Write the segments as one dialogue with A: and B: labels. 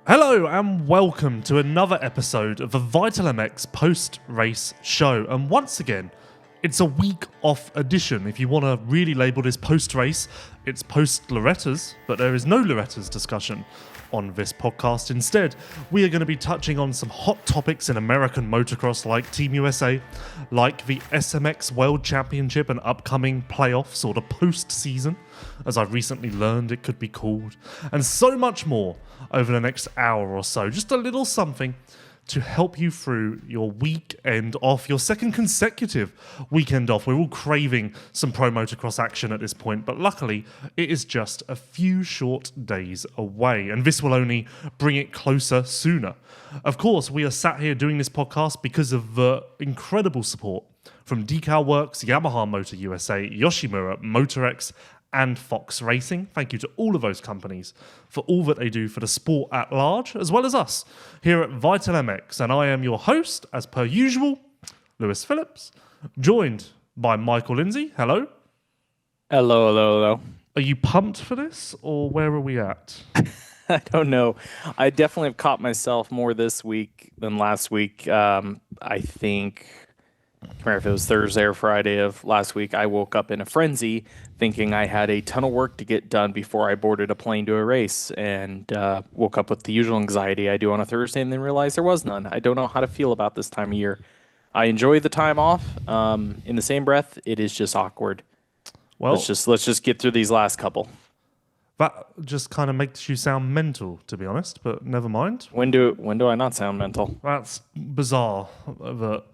A: Hello and welcome to another episode of the Vital MX post-race show. And once again, it's a week-off edition. If you want to really label this post-race, it's post-Loretta's, but there is no Loretta's discussion on this podcast. Instead, we are going to be touching on some hot topics in American motocross like Team USA, like the SMX World Championship and upcoming playoffs, or the postseason, as I've recently learned it could be called, and so much more over the next hour or so. Just a little something to help you through your weekend off, your second consecutive weekend off. We're all craving some pro motocross action at this point, but luckily it is just a few short days away, and this will only bring it closer sooner. Of course, we are sat here doing this podcast because of the incredible support from Decal Works, Yamaha Motor USA, Yoshimura, Motorex, and Fox Racing. Thank you to all of those companies for all that they do for the sport at large, as well as us here at Vital MX. And I am your host, as per usual, Lewis Phillips, joined by Michael Lindsay. Hello.
B: Hello.
A: Are you pumped for this, or where are we at?
B: I don't know. I definitely have caught myself more this week than last week. I think, I can't remember if it was Thursday or Friday of last week, I woke up in a frenzy thinking I had a ton of work to get done before I boarded a plane to a race, and woke up with the usual anxiety I do on a Thursday and then realized there was none. I don't know how to feel about this time of year. I enjoy the time off. In the same breath, it is just awkward. Well, let's just get through these last couple.
A: That just kind of makes you sound mental, to be honest, but never mind.
B: When do I not sound mental?
A: That's bizarre that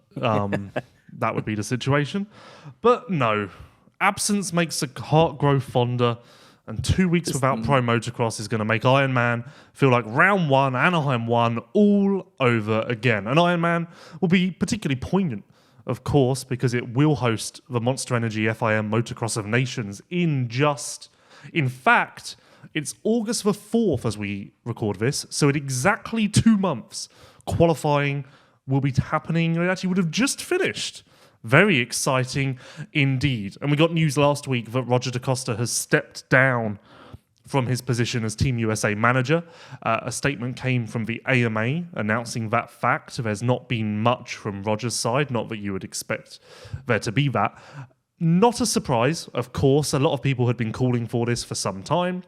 A: that would be the situation. But no, absence makes the heart grow fonder, and 2 weeks without pro motocross is going to make Ironman feel like round one, Anaheim 1, all over again. And Ironman will be particularly poignant, of course, because it will host the Monster Energy FIM Motocross of Nations in fact, it's August the 4th as we record this, so in exactly 2 months, qualifying will be happening. It actually would have just finished. Very exciting indeed. And we got news last week that Roger DaCosta has stepped down from his position as Team USA manager. A statement came from the AMA announcing that fact. There's not been much from Roger's side, not that you would expect there to be that. Not a surprise, of course. A lot of people had been calling for this for some time.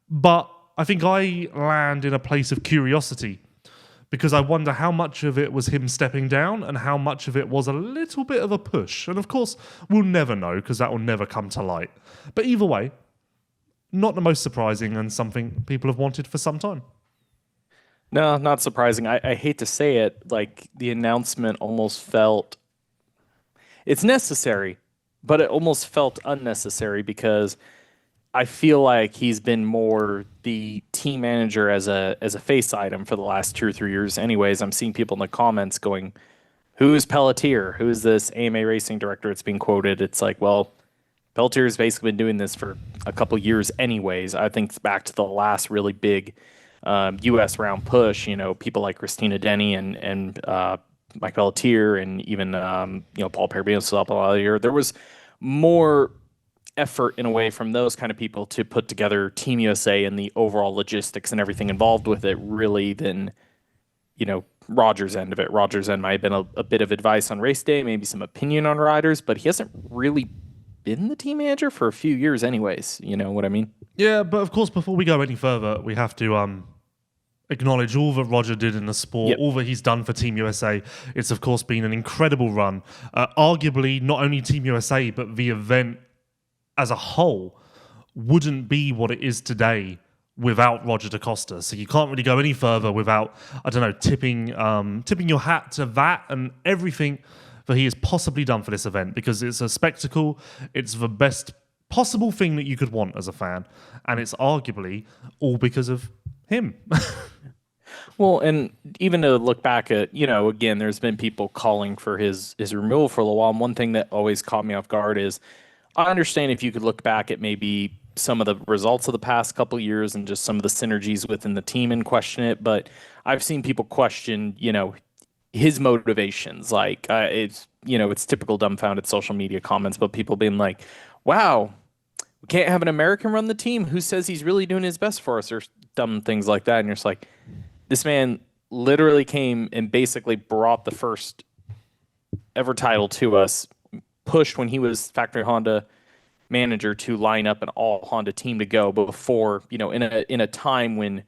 A: But I think I land in a place of curiosity, because I wonder how much of it was him stepping down and how much of it was a little bit of a push. And of course, we'll never know, because that will never come to light. But either way, not the most surprising, and something people have wanted for some time.
B: No, not surprising. I hate to say it, like, the announcement almost felt... It's necessary, but it almost felt unnecessary, because I feel like he's been more the team manager as a face item for the last 2 or 3 years. Anyways, I'm seeing people in the comments going, "Who is Pelletier? Who is this AMA racing director?" It's being quoted. It's like, well, Pelletier has basically been doing this for a couple years anyways. I think it's back to the last really big U.S. round push. You know, people like Christina Denny and Mike Pelletier, and even Paul Perabino. There was more effort in a way from those kind of people to put together Team USA and the overall logistics and everything involved with it, really, than Roger's end of it. Roger's end might have been a bit of advice on race day, maybe some opinion on riders, but he hasn't really been the team manager for a few years anyways. You know what I mean?
A: Yeah, but of course, before we go any further, we have to acknowledge all that Roger did in the sport, all that he's done for Team USA. It's, of course, been an incredible run. Arguably, not only Team USA, but the event as a whole wouldn't be what it is today without Roger DaCosta. So you can't really go any further without, tipping your hat to that and everything that he has possibly done for this event, because it's a spectacle. It's the best possible thing that you could want as a fan, and it's arguably all because of him.
B: Well, and even to look back at, again, there's been people calling for his removal for a little while. And one thing that always caught me off guard is, I understand if you could look back at maybe some of the results of the past couple of years and just some of the synergies within the team and question it, but I've seen people question, his motivations. Like, it's typical dumbfounded social media comments, but people being like, wow, we can't have an American run the team. Who says he's really doing his best for us, or dumb things like that? And you're just like, This man literally came and basically brought the first ever title to us, pushed when he was factory Honda manager to line up an all Honda team to go before, in a time when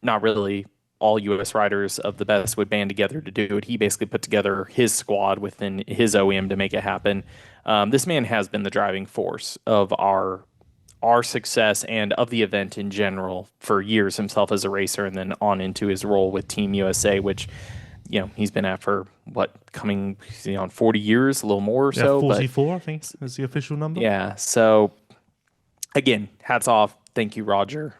B: not really all U.S. riders of the best would band together to do it. He basically put together his squad within his OEM to make it happen. This man has been the driving force of our success and of the event in general for years, himself as a racer and then on into his role with Team USA, which he's been at for coming on 40 years, a little more or so.
A: 44, I think is the official number.
B: Yeah. So again, hats off. Thank you, Roger.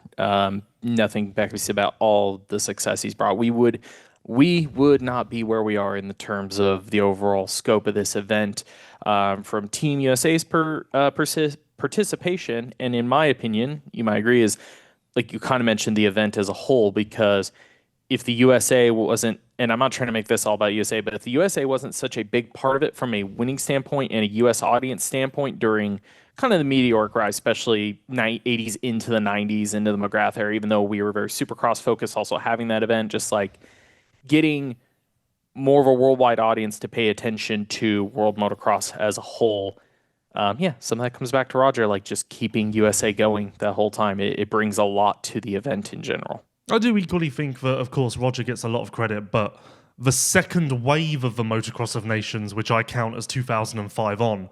B: Nothing bad to say about all the success he's brought. We would not be where we are in the terms of the overall scope of this event from Team USA's participation. And in my opinion, you might agree, is like you kind of mentioned the event as a whole, because if the USA wasn't, and I'm not trying to make this all about USA, but if the USA wasn't such a big part of it from a winning standpoint and a US audience standpoint during kind of the meteoric rise, especially 80s into the 90s, into the McGrath era, even though we were very Supercross focused, also having that event, just like getting more of a worldwide audience to pay attention to World Motocross as a whole. Some of that comes back to Roger, like just keeping USA going the whole time. It brings a lot to the event in general.
A: I do equally think that, of course, Roger gets a lot of credit, but the second wave of the Motocross of Nations, which I count as 2005 on,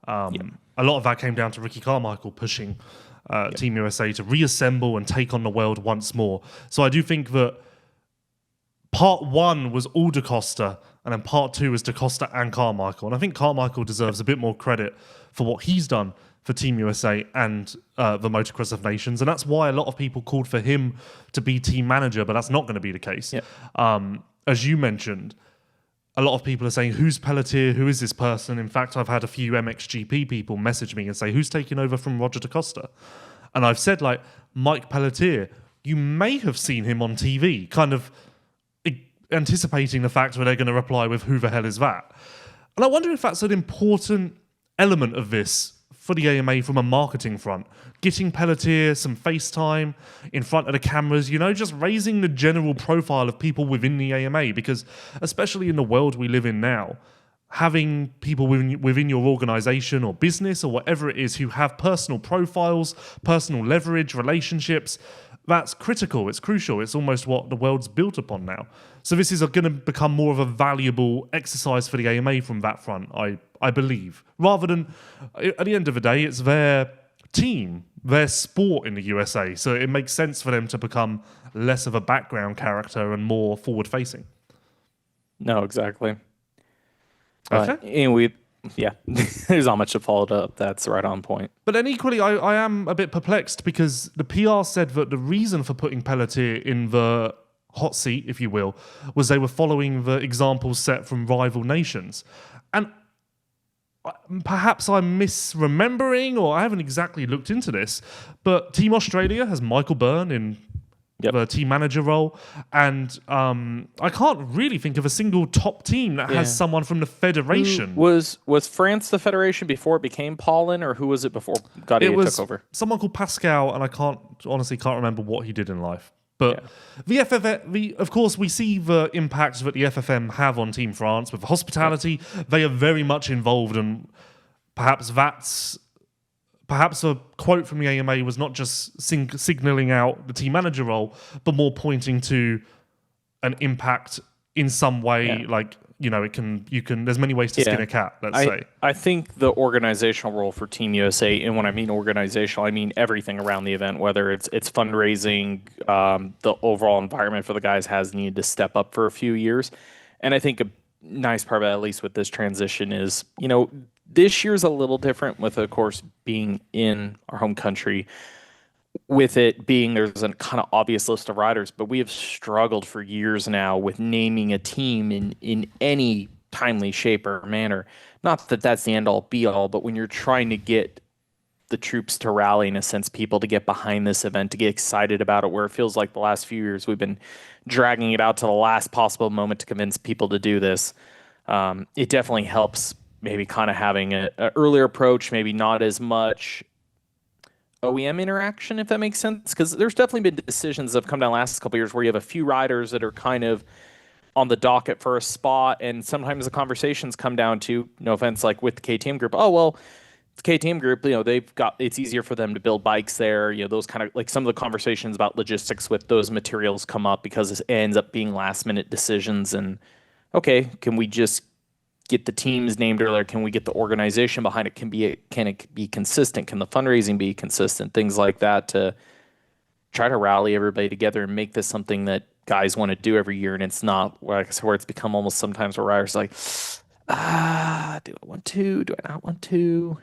A: a lot of that came down to Ricky Carmichael pushing Team USA to reassemble and take on the world once more. So I do think that part one was all DaCosta, and then part two was DaCosta and Carmichael. And I think Carmichael deserves a bit more credit for what he's done for Team USA and the Motocross of Nations. And that's why a lot of people called for him to be team manager, but that's not going to be the case. As you mentioned, a lot of people are saying, who's Pelletier? Who is this person? In fact, I've had a few MXGP people message me and say, who's taking over from Roger DaCosta? And I've said, like, Mike Pelletier, you may have seen him on TV, kind of anticipating the fact where they're going to reply with, who the hell is that? And I wonder if that's an important element of this for the AMA from a marketing front. Getting Pelletier some FaceTime in front of the cameras, just raising the general profile of people within the AMA, because especially in the world we live in now, having people within your organization or business or whatever it is who have personal profiles, personal leverage, relationships, that's critical. It's crucial. It's almost what the world's built upon now. So this is going to become more of a valuable exercise for the AMA from that front, I believe. Rather than, at the end of the day, it's their team, their sport in the USA. So it makes sense for them to become less of a background character and more forward-facing.
B: No, exactly.
A: Okay.
B: Anyway, there's not much to follow up. That's right on point.
A: But then equally, I am a bit perplexed because the PR said that the reason for putting Pelletier in the hot seat, if you will, was they were following the examples set from rival nations. And perhaps I'm misremembering, or I haven't exactly looked into this, but Team Australia has Michael Byrne in the team manager role, and I can't really think of a single top team that has someone from the federation.
B: Was France the federation before it became Paulin, or who was it before Gaudier took over?
A: Someone called Pascal, and I honestly can't remember what he did in life. But the FFM, of course, we see the impact that the FFM have on Team France with hospitality. They are very much involved, and perhaps a quote from the AMA was not just signalling out the team manager role, but more pointing to an impact in some way. Like, there's many ways to skin a cat, let's say.
B: I think the organizational role for Team USA, and when I mean organizational, I mean everything around the event, whether it's fundraising, the overall environment for the guys has needed to step up for a few years. And I think a nice part of it, at least with this transition, is, this year's a little different with, of course, being in our home country. With it being there's a kind of obvious list of riders, but we have struggled for years now with naming a team in any timely shape or manner. Not that that's the end-all, be-all, but when you're trying to get the troops to rally, in a sense, people to get behind this event, to get excited about it, where it feels like the last few years we've been dragging it out to the last possible moment to convince people to do this. It definitely helps maybe kind of having an earlier approach, maybe not as much OEM interaction, if that makes sense. Because there's definitely been decisions that have come down the last couple of years where you have a few riders that are kind of on the docket for a spot, and sometimes the conversations come down to, no offense, like with the KTM group, oh well, the KTM group, they've got, it's easier for them to build bikes there. Those kind of like some of the conversations about logistics with those materials come up because it ends up being last minute decisions. And okay, can we just get the teams named earlier? Can we get the organization behind it? Can it be consistent? Can the fundraising be consistent? Things like that to try to rally everybody together and make this something that guys want to do every year. And it's not where it's become almost sometimes where riders are like, do I want to? Do I not want to?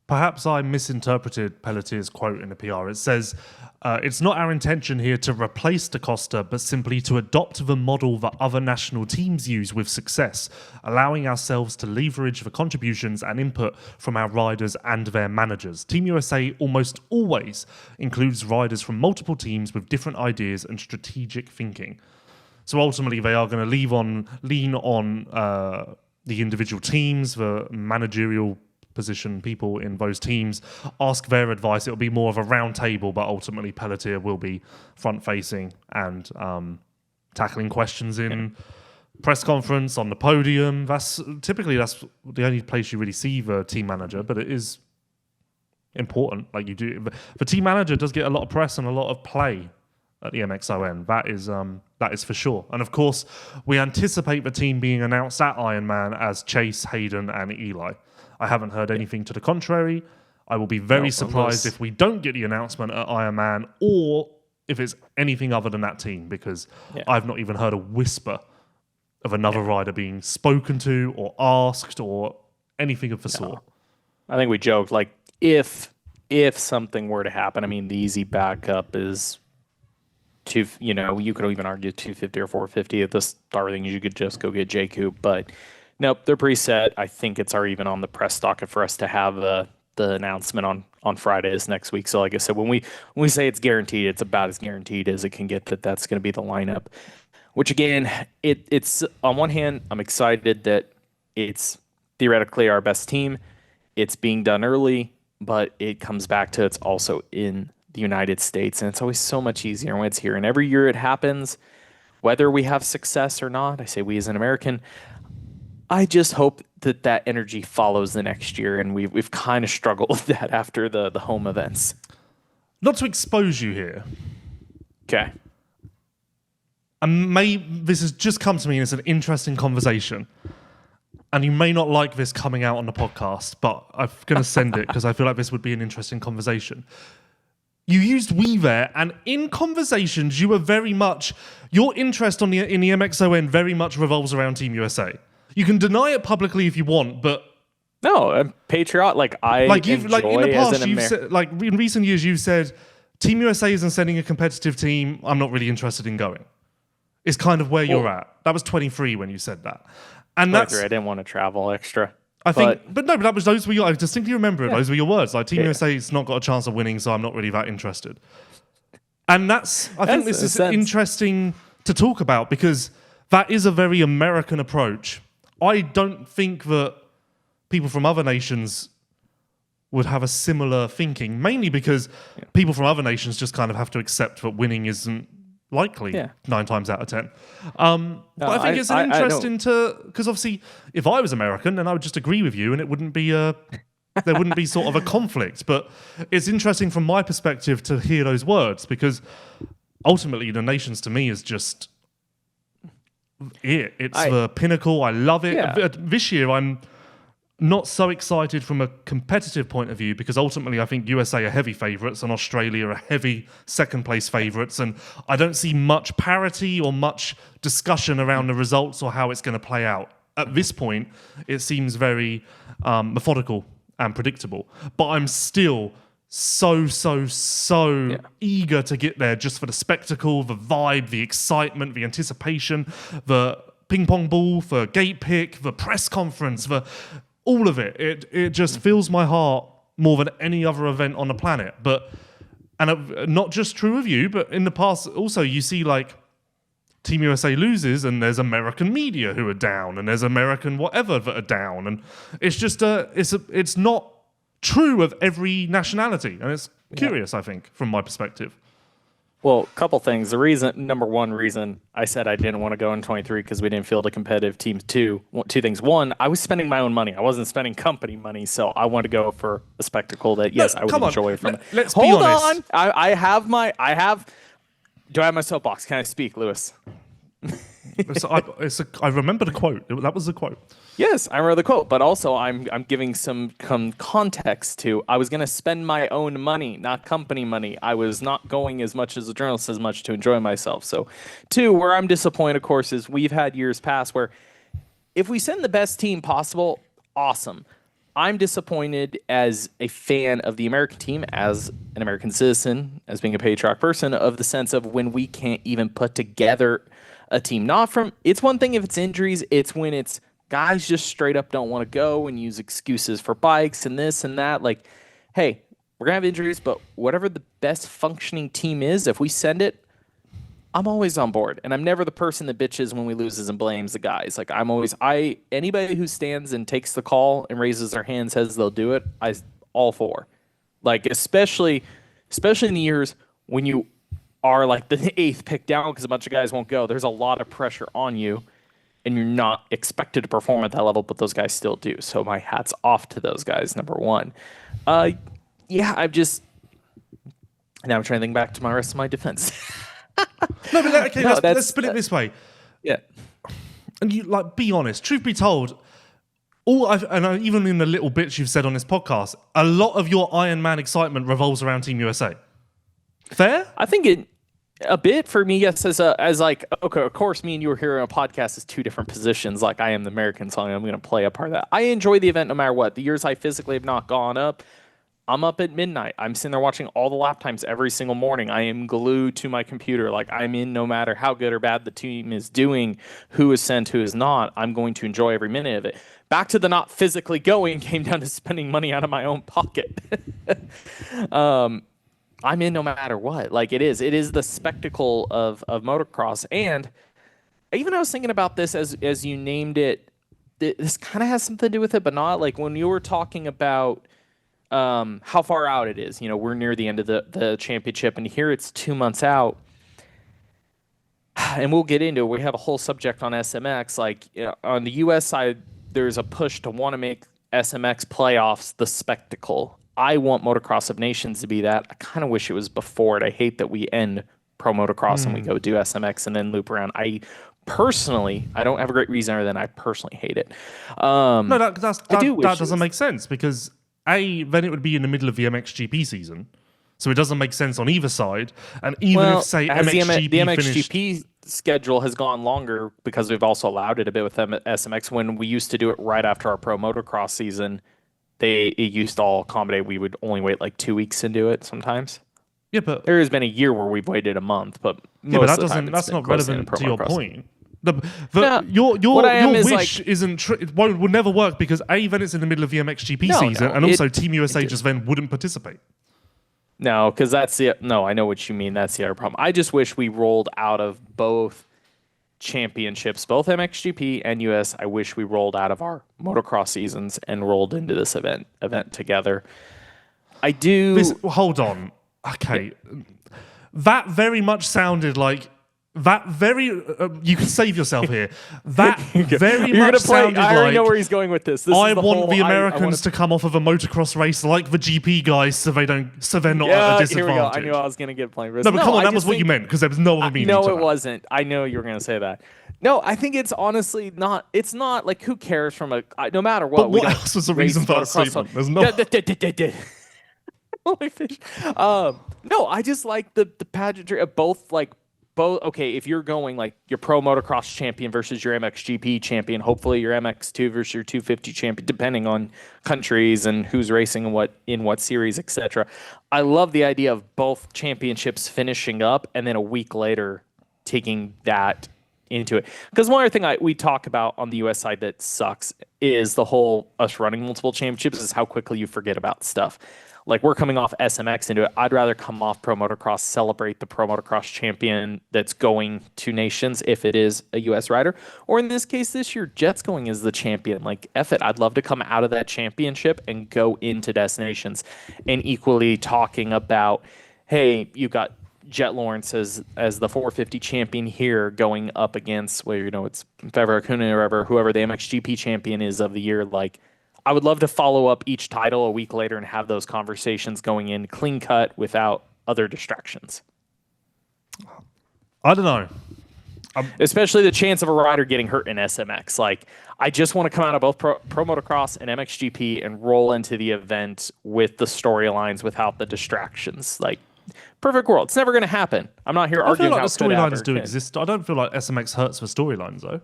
A: Perhaps I misinterpreted Pelletier's quote in the PR. It says, it's not our intention here to replace Da Costa, but simply to adopt the model that other national teams use with success, allowing ourselves to leverage the contributions and input from our riders and their managers. Team USA almost always includes riders from multiple teams with different ideas and strategic thinking. So ultimately, they are going to lean on the individual teams, the managerial position people in those teams, ask their advice. It'll be more of a round table, but ultimately Pelletier will be front facing and tackling questions in press conference, on the podium. That's the only place you really see the team manager, but it is important. Like you do, the team manager does get a lot of press and a lot of play at the MXoN. That is for sure. And of course, we anticipate the team being announced at Ironman as Chase, Hayden, and Eli. I haven't heard anything to the contrary. I will be very surprised if we don't get the announcement at Ironman, or if it's anything other than that team, because I've not even heard a whisper of another rider being spoken to or asked or anything of the sort.
B: I think we joked, like, if something were to happen, I mean, the easy backup is you could even argue 250 or 450 at the start of things. You could just go get J-Coop, but nope, they're preset. I think it's already even on the press docket for us to have the announcement on Fridays next week. So like I said, when we say it's guaranteed, it's about as guaranteed as it can get that's going to be the lineup. Which again, it's on one hand, I'm excited that it's theoretically our best team. It's being done early, but it comes back to it's also in the United States, and it's always so much easier when it's here. And every year it happens, whether we have success or not. I say we as an American. I just hope that energy follows the next year, and we've kind of struggled with that after the home events.
A: Not to expose you here.
B: Okay.
A: And this has just come to me, and it's an interesting conversation. And you may not like this coming out on the podcast, but I'm going to send it because I feel like this would be an interesting conversation. You used we there, and in conversations, you were very much, your interest in the MXoN very much revolves around Team USA. You can deny it publicly if you want, but
B: no, I'm patriot. In the past,
A: you've said, like in recent years, you've said Team USA isn't sending a competitive team. I'm not really interested in going. It's kind of where you're at. That was 23 when you said that, and I
B: didn't want to travel extra.
A: I distinctly remember it. Yeah. Those were your words. Like Team USA's not got a chance of winning, so I'm not really that interested. And I think this is interesting to talk about because that is a very American approach. I don't think that people from other nations would have a similar thinking, mainly because people from other nations just kind of have to accept that winning isn't likely 9 times out of 10. But I think it's interesting because obviously if I was American, then I would just agree with you and it wouldn't be there wouldn't be sort of a conflict. But it's interesting from my perspective to hear those words because ultimately the nations to me is just it's the pinnacle. I love it. Yeah. This year I'm not so excited from a competitive point of view because ultimately I think USA are heavy favourites and Australia are heavy second place favourites, and I don't see much parity or much discussion around the results or how it's going to play out. At this point, it seems very methodical and predictable, but I'm still so eager to get there just for the spectacle, the vibe, the excitement, the anticipation, the ping pong ball, the gate pick, the press conference, all of it. It just fills my heart more than any other event on the planet. And not just true of you, but in the past also you see like Team USA loses and there's American media who are down and there's American whatever that are down, and it's just it's not true of every nationality, and it's curious, I think, from my perspective.
B: Well, a couple things. Number one reason I said I didn't want to go in 23 because we didn't field a competitive team. Two things. One, I was spending my own money. I wasn't spending company money, so I want to go for a spectacle that, yes, I would enjoy from it.
A: Let's be honest.
B: Hold on. I have. Do I have my soapbox? Can I speak, Lewis?
A: I remember the quote. That was the quote.
B: Yes, I remember the quote, but also I'm giving some context to. I was going to spend my own money, not company money. I was not going as much as a journalist as much to enjoy myself. So, two, where I'm disappointed, of course, is we've had years past where if we send the best team possible, awesome. I'm disappointed as a fan of the American team, as an American citizen, as being a patriotic person, of the sense of when we can't even put together a team. It's one thing if it's injuries, it's when it's guys just straight up don't want to go and use excuses for bikes and this and that. Like, hey, we're going to have injuries, but whatever the best functioning team is, if we send it, I'm always on board. And I'm never the person that bitches when we loses and blames the guys. Like, anybody who stands and takes the call and raises their hand, says they'll do it, all for. Like, especially in the years when you are like the 8th pick down because a bunch of guys won't go. There's a lot of pressure on you, and you're not expected to perform at that level, but those guys still do. So my hat's off to those guys, number one. Now I'm trying to think back to my rest of my defense.
A: Let's spin it this way.
B: Yeah.
A: And you be honest. Truth be told, even in the little bits you've said on this podcast, a lot of your Iron Man excitement revolves around Team USA. Fair?
B: I think a bit for me, yes, okay, of course, me and you are here on a podcast as two different positions. Like, I am the American, so I'm going to play a part of that. I enjoy the event no matter what. The years I physically have not gone up, I'm up at midnight. I'm sitting there watching all the lap times every single morning. I am glued to my computer. Like, I'm in no matter how good or bad the team is doing, who is sent, who is not. I'm going to enjoy every minute of it. Back to the not physically going came down to spending money out of my own pocket. I'm in no matter what. Like, it is the spectacle of motocross. And even I was thinking about this as you named it. This kind of has something to do with it, but not. Like, when you were talking about how far out it is. We're near the end of the championship, and here it's 2 months out. And we'll get into it. We have a whole subject on SMX. Like, on the U.S. side, there's a push to want to make SMX playoffs the spectacle. I want Motocross of Nations to be that. I kind of wish it was before it. I hate that we end Pro Motocross and we go do SMX and then loop around. I don't have a great reason other than I personally hate it.
A: That doesn't make sense because then it would be in the middle of the MXGP season. So it doesn't make sense on either side. And even if, say, MXGP
B: the MXGP schedule has gone longer because we've also allowed it a bit with SMX. When we used to do it right after our Pro Motocross season, it used to all accommodate. We would only wait like 2 weeks to do it sometimes.
A: Yeah, but
B: there has been a year where we've waited a month, but most of the time
A: that's not relevant to your point. Your wish would never work because then it's in the middle of the MXGP season, and also Team USA just then wouldn't participate.
B: No, because I know what you mean. That's the other problem. I just wish we rolled out of both championships, both MXGP and US. I wish we rolled out of our motocross seasons and rolled into this event together. I do.
A: Hold on. Okay. That very much sounded like you can save yourself here. That very much sounded like...
B: I already know where he's going with this.
A: I want the Americans to come off of a motocross race like the GP guys so they're not at a disadvantage.
B: Here we go. I knew I was going to get playing risk.
A: No, but come on, that was what you meant because there was no other meaning to that.
B: No, it wasn't. I know you were going to say that. No, I think it's honestly not. It's not like who cares from no matter what.
A: But what else was the reason for that statement? There's no.
B: Holy fish. No, I just like the pageantry of both. Okay, if you're going like your Pro Motocross champion versus your MXGP champion, hopefully your MX2 versus your 250 champion, depending on countries and who's racing and in what series, etc. I love the idea of both championships finishing up and then a week later taking that into it. Because one other thing we talk about on the US side that sucks is the whole us running multiple championships is how quickly you forget about stuff. Like we're coming off SMX into it. I'd rather come off Pro Motocross, celebrate the Pro Motocross champion that's going to nations if it is a US rider. Or in this case this year, Jet's going as the champion. Like F it, I'd love to come out of that championship and go into destinations. And equally talking about, hey, you got Jet Lawrence as the 450 champion here going up against, well, it's Fevra Akuna or whoever the MXGP champion is of the year. Like, I would love to follow up each title a week later and have those conversations going in clean cut without other distractions.
A: I don't know.
B: Especially the chance of a rider getting hurt in SMX. Like, I just want to come out of both Pro Motocross and MXGP and roll into the event with the storylines without the distractions. Like, perfect world. It's never going to happen. I'm not here arguing
A: like
B: how
A: the storylines do exist. I don't feel like SMX hurts for storylines, though.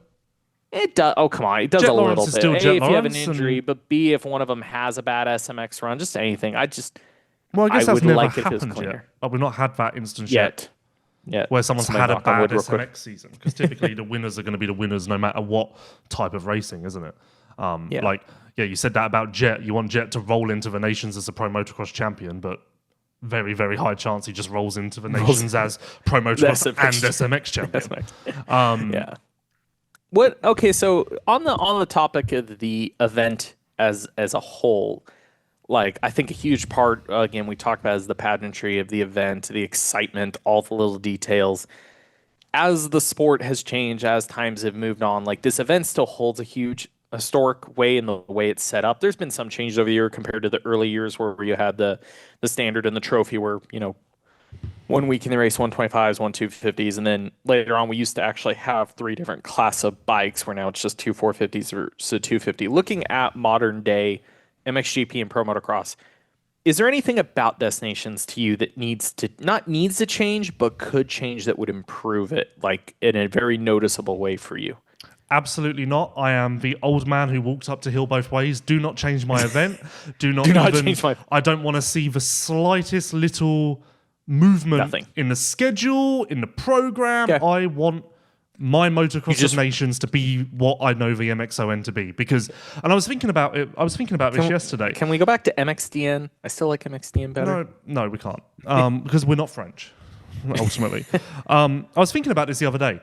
B: It does. Oh, come on. It does
A: Jet
B: a little
A: Lawrence
B: bit.
A: Is still
B: A,
A: Jet
B: if you have an
A: Lawrence
B: injury, but B, if one of them has a bad SMX run, just anything.
A: Well, I guess
B: I
A: that's
B: would
A: never
B: like
A: happened yet. Like, we've not had that instance
B: yet.
A: Where someone's had a bad SMX season. Because typically the winners are going to be the winners no matter what type of racing, isn't it? You said that about Jet. You want Jet to roll into the nations as a Pro Motocross champion, but very, very high chance he just rolls into the nations as Pro Motocross and SMX champion.
B: Yeah. What? Okay, so on the topic of the event as a whole, like I think a huge part again we talked about is the pageantry of the event, the excitement, all the little details. As the sport has changed, as times have moved on, like this event still holds a huge historic way in the way it's set up. There's been some changes over the year compared to the early years where you had the standard and the trophy where 1 week in the race, 125s, 250s, and then later on we used to actually have 3 different class of bikes where now it's just 2 450s versus a 250. Looking at modern day MXGP and Pro Motocross, is there anything about destinations to you that not needs to change, but could change that would improve it, like in a very noticeable way for you?
A: Absolutely not. I am the old man who walks up to hill both ways. Do not change my event.
B: Do not change my...
A: I don't want to see the slightest little movement in the schedule, in the program. Yeah. I want my motocross of nations to be what I know the MXoN to be. And I was thinking about it. I was thinking about this yesterday.
B: Can we go back to MXDN? I still like MXDN better.
A: No, we can't. Because we're not French, ultimately. I was thinking about this the other day.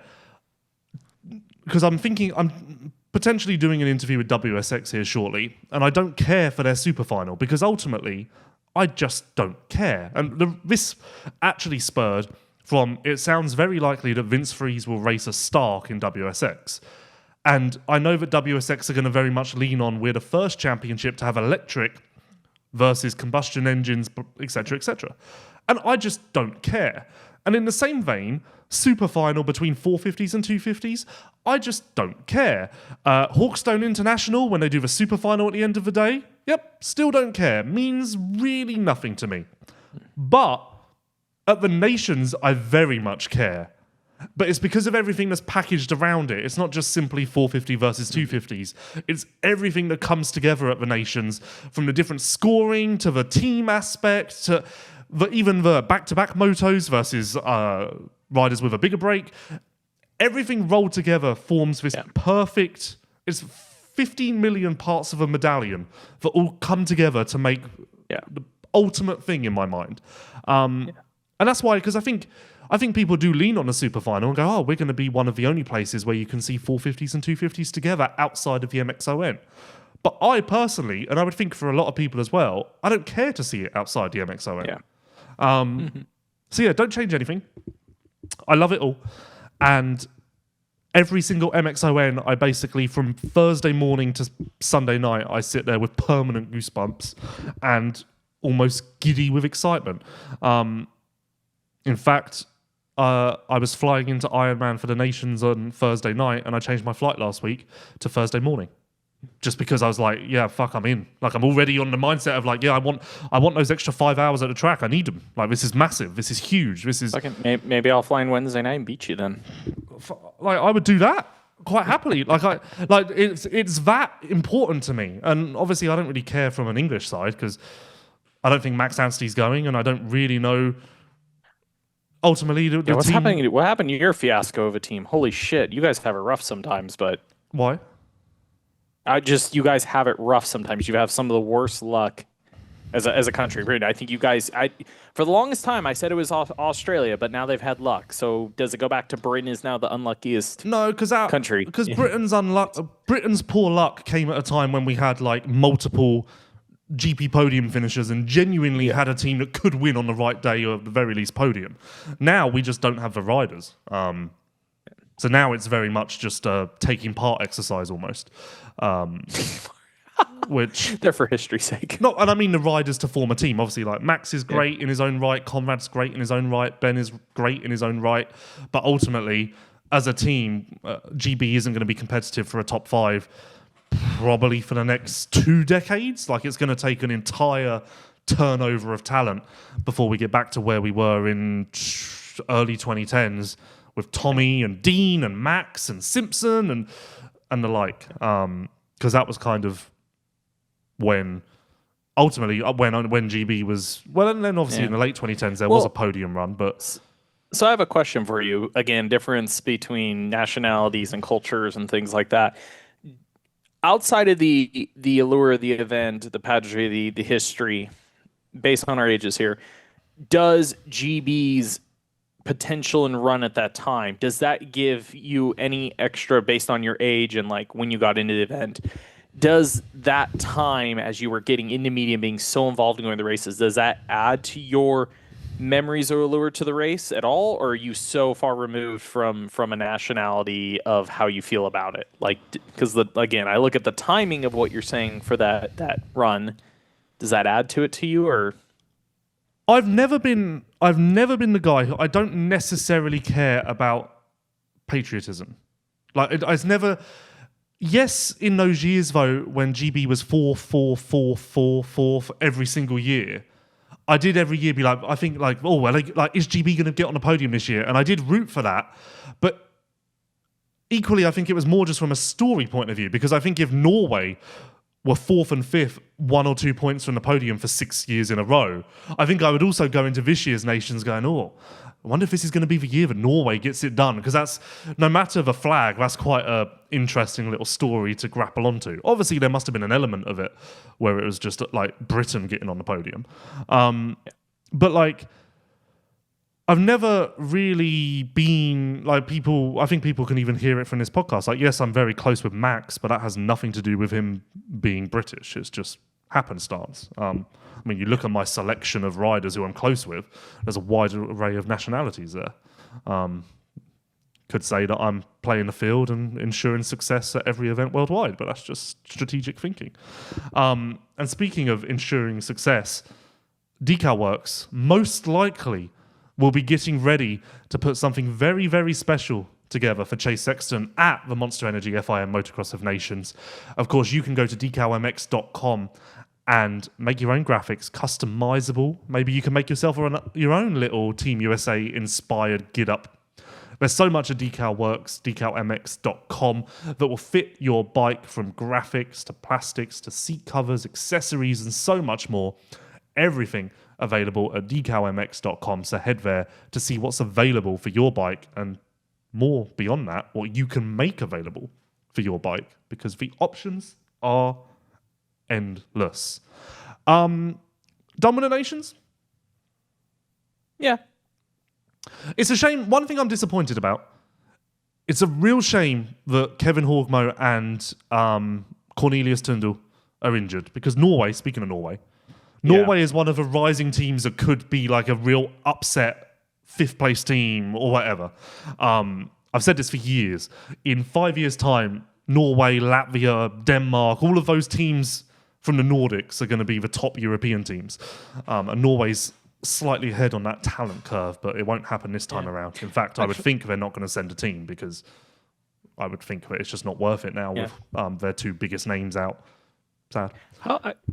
A: Because I'm potentially doing an interview with WSX here shortly, and I don't care for their super final because ultimately I just don't care. And this actually spurred from, it sounds very likely that Vince Freeze will race a Stark in WSX. And I know that WSX are going to very much lean on, we're the first championship to have electric versus combustion engines, etc., etc. And I just don't care. And in the same vein, super final between 450s and 250s, I just don't care. Hawkstone International, when they do the super final at the end of the day, still don't care. Means really nothing to me. But at the nations, I very much care. But it's because of everything that's packaged around it. It's not just simply 450 versus 250s. It's everything that comes together at the nations, from the different scoring to the team aspect to even the back-to-back motos versus riders with a bigger brake. Everything rolled together forms this perfect... It's 15 million parts of a medallion that all come together to make the ultimate thing in my mind. And that's why, because I think people do lean on a super final and go, oh, we're going to be one of the only places where you can see 450s and 250s together outside of the MXoN. But I personally, and I would think for a lot of people as well, I don't care to see it outside the MXoN. So don't change anything. I love it all. And every single MXoN, I basically, from Thursday morning to Sunday night, I sit there with permanent goosebumps and almost giddy with excitement. In fact, I was flying into Ironman for the Nations on Thursday night, and I changed my flight last week to Thursday morning. Just because I was like, I'm in. Like, I'm already on the mindset of like, I want those extra 5 hours at the track. I need them. Like, this is massive. This is huge. This is...
B: Maybe I'll fly in Wednesday night and beat you then.
A: Like, I would do that quite happily. It's that important to me. And obviously, I don't really care from an English side because I don't think Max Anstey's going, and I don't really know... ultimately, the
B: What's
A: team.
B: happening? What happened to your fiasco of a team? Holy shit! You guys have it rough sometimes, but
A: Why?
B: you guys have it rough sometimes. You have some of the worst luck as a country. Really, I think you guys. For the longest time, I said it was Australia, but now they've had luck. So does it go back to Britain is now the unluckiest?
A: No,
B: country.
A: Because Britain's poor luck came at a time when we had like multiple GP podium finishers and genuinely had a team that could win on the right day or at the very least podium. Now we just don't have the riders. So now it's very much just a taking part exercise almost. Which
B: they're for history's sake.
A: No, and I mean the riders to form a team. Obviously, like Max is great in his own right, Conrad's great in his own right, Ben is great in his own right. But ultimately, as a team, GB isn't going to be competitive for a top 5 probably for the next 2 decades. Like it's going to take an entire turnover of talent before we get back to where we were in early 2010s with Tommy and Dean and Max and Simpson and the like. Because that was kind of when ultimately when GB was and then obviously in the late 2010s there was a podium run. But
B: so I have a question for you. Again, difference between nationalities and cultures and things like that. Outside of the allure of the event, the pageantry, the history, based on our ages here, does GB's potential and run at that time, does that give you any extra based on your age and like when you got into the event? Does that time as you were getting into media and being so involved in going to the races, does that add to your memories or allure to the race at all? Or are you so far removed from a nationality of how you feel about it? Like, because again, I look at the timing of what you're saying for that run. Does that add to it to you, or?
A: I've never been the guy who I don't necessarily care about patriotism. Like it's never. Yes, in those years though, when GB was 4, 4, 4, 4, 4 for every single year, I did every year be like, I think like, oh well, like is GB going to get on the podium this year? And I did root for that, but equally, I think it was more just from a story point of view because I think if Norway were 4th and 5th, 1 or 2 points from the podium for 6 years in a row, I think I would also go into this year's nations going, oh, I wonder if this is going to be the year that Norway gets it done. Because that's, no matter the flag, that's quite an interesting little story to grapple onto. Obviously, there must have been an element of it where it was just like Britain getting on the podium. But like, I've never really been like people. I think people can even hear it from this podcast. Like, yes, I'm very close with Max, but that has nothing to do with him being British. It's just happenstance. I mean, you look at my selection of riders who I'm close with. There's a wide array of nationalities there. Could say that I'm playing the field and ensuring success at every event worldwide, but that's just strategic thinking. And speaking of ensuring success, Decal Works most likely will be getting ready to put something very, very special together for Chase Sexton at the Monster Energy FIM Motocross of Nations. Of course, you can go to decalmx.com and make your own graphics, customizable. Maybe you can make yourself your own little Team USA inspired get up. There's so much at Decal Works, decalmx.com, that will fit your bike from graphics to plastics to seat covers, accessories, and so much more. Everything available at decalmx.com, so head there to see what's available for your bike and more beyond that, what you can make available for your bike, because the options are endless. Done with the nations?
B: Yeah.
A: It's a shame. One thing I'm disappointed about, it's a real shame that Kevin Horgmo and Cornelius Tundel are injured, because Norway, speaking of Norway is one of the rising teams that could be like a real upset 5th place team or whatever. I've said this for years. In 5 years' time, Norway, Latvia, Denmark, all of those teams from the Nordics are going to be the top European teams. And Norway's slightly ahead on that talent curve, but it won't happen this time around. In fact, I would think they're not going to send a team, because I would think that it's just not worth it now with their 2 biggest names out. Sad.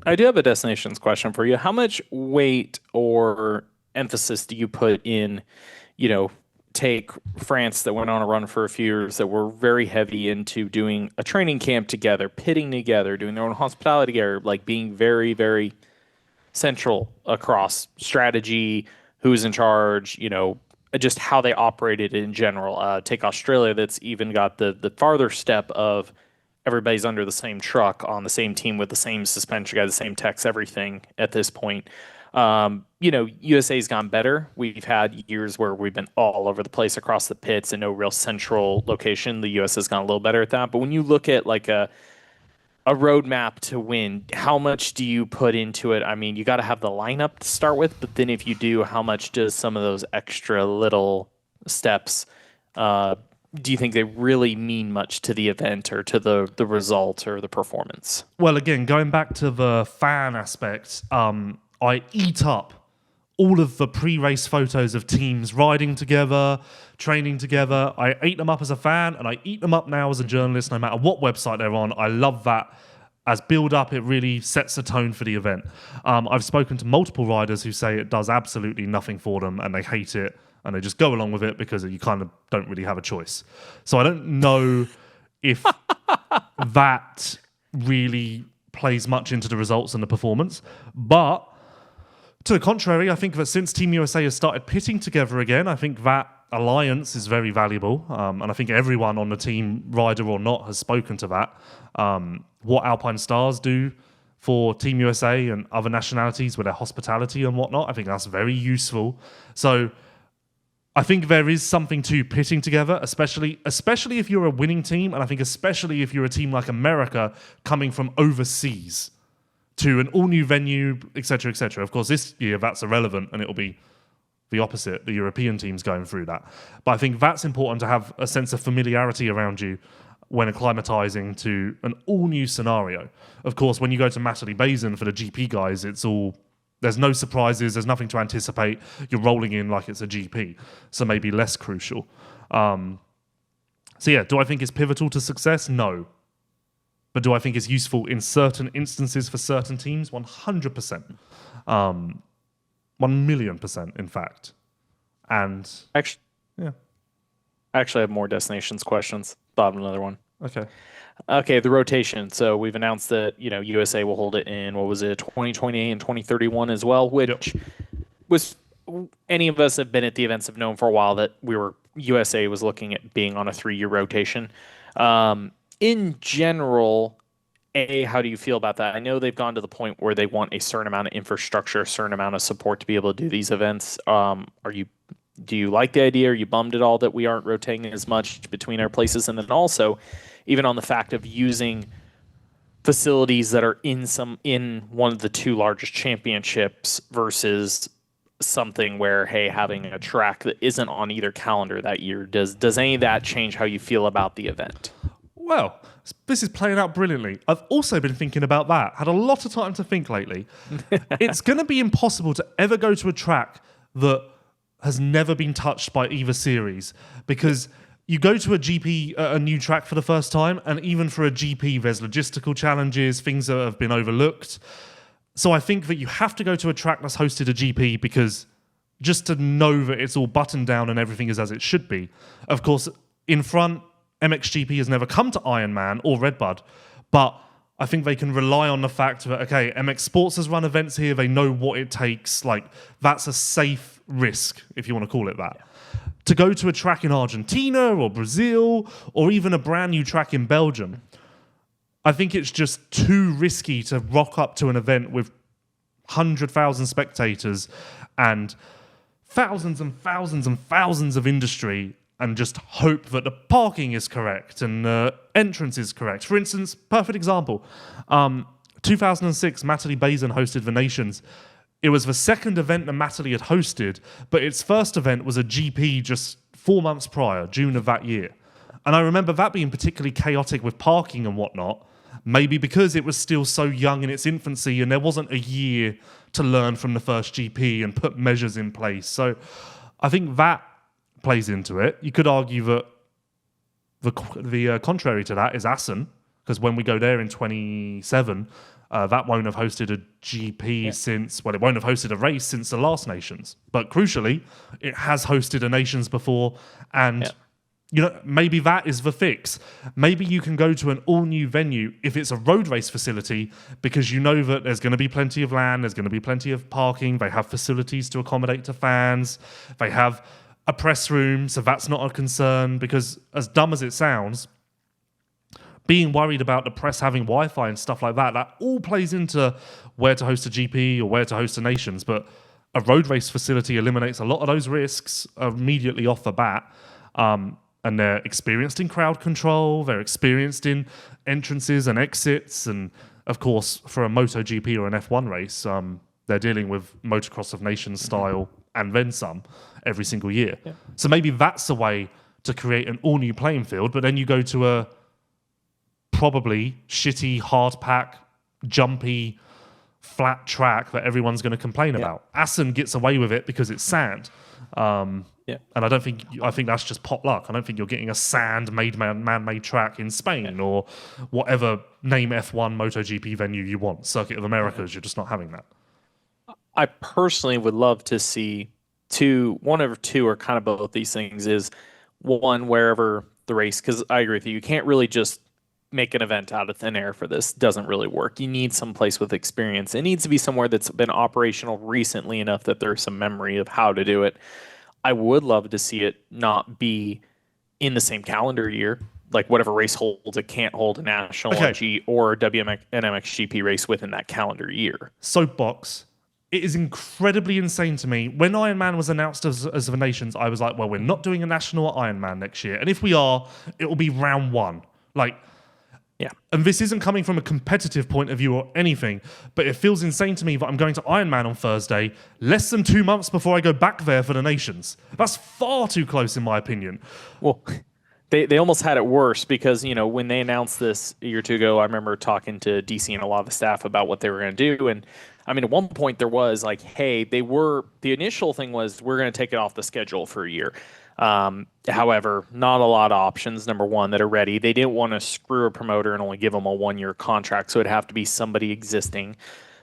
B: I do have a destinations question for you. How much weight or emphasis do you put in, take France that went on a run for a few years that were very heavy into doing a training camp together, pitting together, doing their own hospitality together, like being very, very central across strategy, who's in charge, just how they operated in general. Take Australia, that's even got the farther step of everybody's under the same truck on the same team with the same suspension guy, the same techs, everything at this point. USA's gone better. We've had years where we've been all over the place across the pits and no real central location. The US has gone a little better at that. But when you look at like a roadmap to win, how much do you put into it? I mean, you got to have the lineup to start with, but then if you do, how much does some of those extra little steps do you think they really mean much to the event or to the result or the performance?
A: Well, again, going back to the fan aspect, I eat up all of the pre-race photos of teams riding together, training together. I ate them up as a fan, and I eat them up now as a journalist, no matter what website they're on. I love that. As build-up, it really sets the tone for the event. I've spoken to multiple riders who say it does absolutely nothing for them, and they hate it, and they just go along with it because you kind of don't really have a choice. So I don't know if that really plays much into the results and the performance. But to the contrary, I think that since Team USA has started pitting together again, I think that alliance is very valuable. And I think everyone on the team, rider or not, has spoken to that. What Alpine Stars do for Team USA and other nationalities with their hospitality and whatnot, I think that's very useful. So I think there is something to pitting together, especially if you're a winning team, and I think especially if you're a team like America coming from overseas to an all-new venue, etc., etc. Of course, this year that's irrelevant, and it'll be the opposite, the European teams going through that. But I think that's important to have a sense of familiarity around you when acclimatizing to an all-new scenario. Of course, when you go to Matterley Basin for the GP guys, there's no surprises, there's nothing to anticipate. You're rolling in like it's a GP, so maybe less crucial. So yeah, do I think it's pivotal to success? No. But do I think it's useful in certain instances for certain teams? 100%. 1,000,000%, in fact. And
B: Actually,
A: yeah.
B: I actually have more destinations questions. Thought of another one.
A: Okay,
B: the rotation. So we've announced that USA will hold it in 2028 and 2031 as well, which was, any of us have been at the events have known for a while that USA was looking at being on a 3-year rotation. In general, how do you feel about that? I know they've gone to the point where they want a certain amount of infrastructure, a certain amount of support to be able to do these events. Do you like the idea? Are you bummed at all that we aren't rotating as much between our places? And then also, even on the fact of using facilities that are in one of the 2 largest championships versus something where, hey, having a track that isn't on either calendar that year, does any of that change how you feel about the event?
A: Well, this is playing out brilliantly. I've also been thinking about that. Had a lot of time to think lately. It's going to be impossible to ever go to a track that has never been touched by either series, because you go to a GP, a new track for the first time, and even for a GP, there's logistical challenges, things that have been overlooked. So I think that you have to go to a track that's hosted a GP, because just to know that it's all buttoned down and everything is as it should be. Of course, in front, MXGP has never come to Ironman or Redbud, but I think they can rely on the fact that, okay, MX Sports has run events here, they know what it takes. Like, that's a safe risk, if you want to call it that. Yeah. To go to a track in Argentina or Brazil, or even a brand new track in Belgium, I think it's just too risky to rock up to an event with 100,000 spectators and thousands and thousands and thousands of industry and just hope that the parking is correct and the entrance is correct. For instance, perfect example, 2006, Matterley Basin hosted the Nations. It was the second event that Matterley had hosted, but its first event was a GP just 4 months prior, June of that year. And I remember that being particularly chaotic with parking and whatnot, maybe because it was still so young in its infancy and there wasn't a year to learn from the first GP and put measures in place. So I think that plays into it. You could argue that the contrary to that is Assen, because when we go there in 27, that won't have hosted a GP since, well, it won't have hosted a race since the last Nations. But crucially, it has hosted a Nations before, and maybe that is the fix. Maybe you can go to an all-new venue if it's a road race facility, because you know that there's going to be plenty of land, there's going to be plenty of parking, they have facilities to accommodate to fans, they have a press room, so that's not a concern, because as dumb as it sounds, being worried about the press having Wi-Fi and stuff like that, that all plays into where to host a GP or where to host a Nations. But a road race facility eliminates a lot of those risks immediately off the bat. And they're experienced in crowd control, they're experienced in entrances and exits, and of course, for a MotoGP or an F1 race, they're dealing with Motocross of Nations style and then some every single year. Yeah. So maybe that's a way to create an all-new playing field, but then you go to a probably shitty, hard-pack, jumpy, flat track that everyone's going to complain about. Assen gets away with it because it's sand. And I think that's just pot luck. I don't think you're getting a sand-made, man-made track in Spain or whatever name F1 MotoGP venue you want. Circuit of Americas, you're just not having that.
B: I personally would love to see one or two, or kind of both these things, is one, wherever the race, because I agree with you, you can't really just make an event out of thin air for this. Doesn't really work. You need some place with experience. It needs to be somewhere that's been operational recently enough that there's some memory of how to do it. I would love to see it not be in the same calendar year. Like whatever race holds, it can't hold a national or WMX and MXGP race within that calendar year.
A: Soapbox. It is incredibly insane to me. When Ironman was announced as the Nations, I was like, well, we're not doing a national Ironman next year. And if we are, it will be round one. And this isn't coming from a competitive point of view or anything, but it feels insane to me that I'm going to Ironman on Thursday, less than 2 months before I go back there for the Nations. That's far too close, in my opinion.
B: Well, they almost had it worse because, when they announced this a year or two ago, I remember talking to DC and a lot of the staff about what they were going to do. And I mean, at one point there was like, hey, the initial thing was, we're going to take it off the schedule for a year. However, not a lot of options, number one, that are ready. They didn't want to screw a promoter and only give them a 1-year contract, so it'd have to be somebody existing.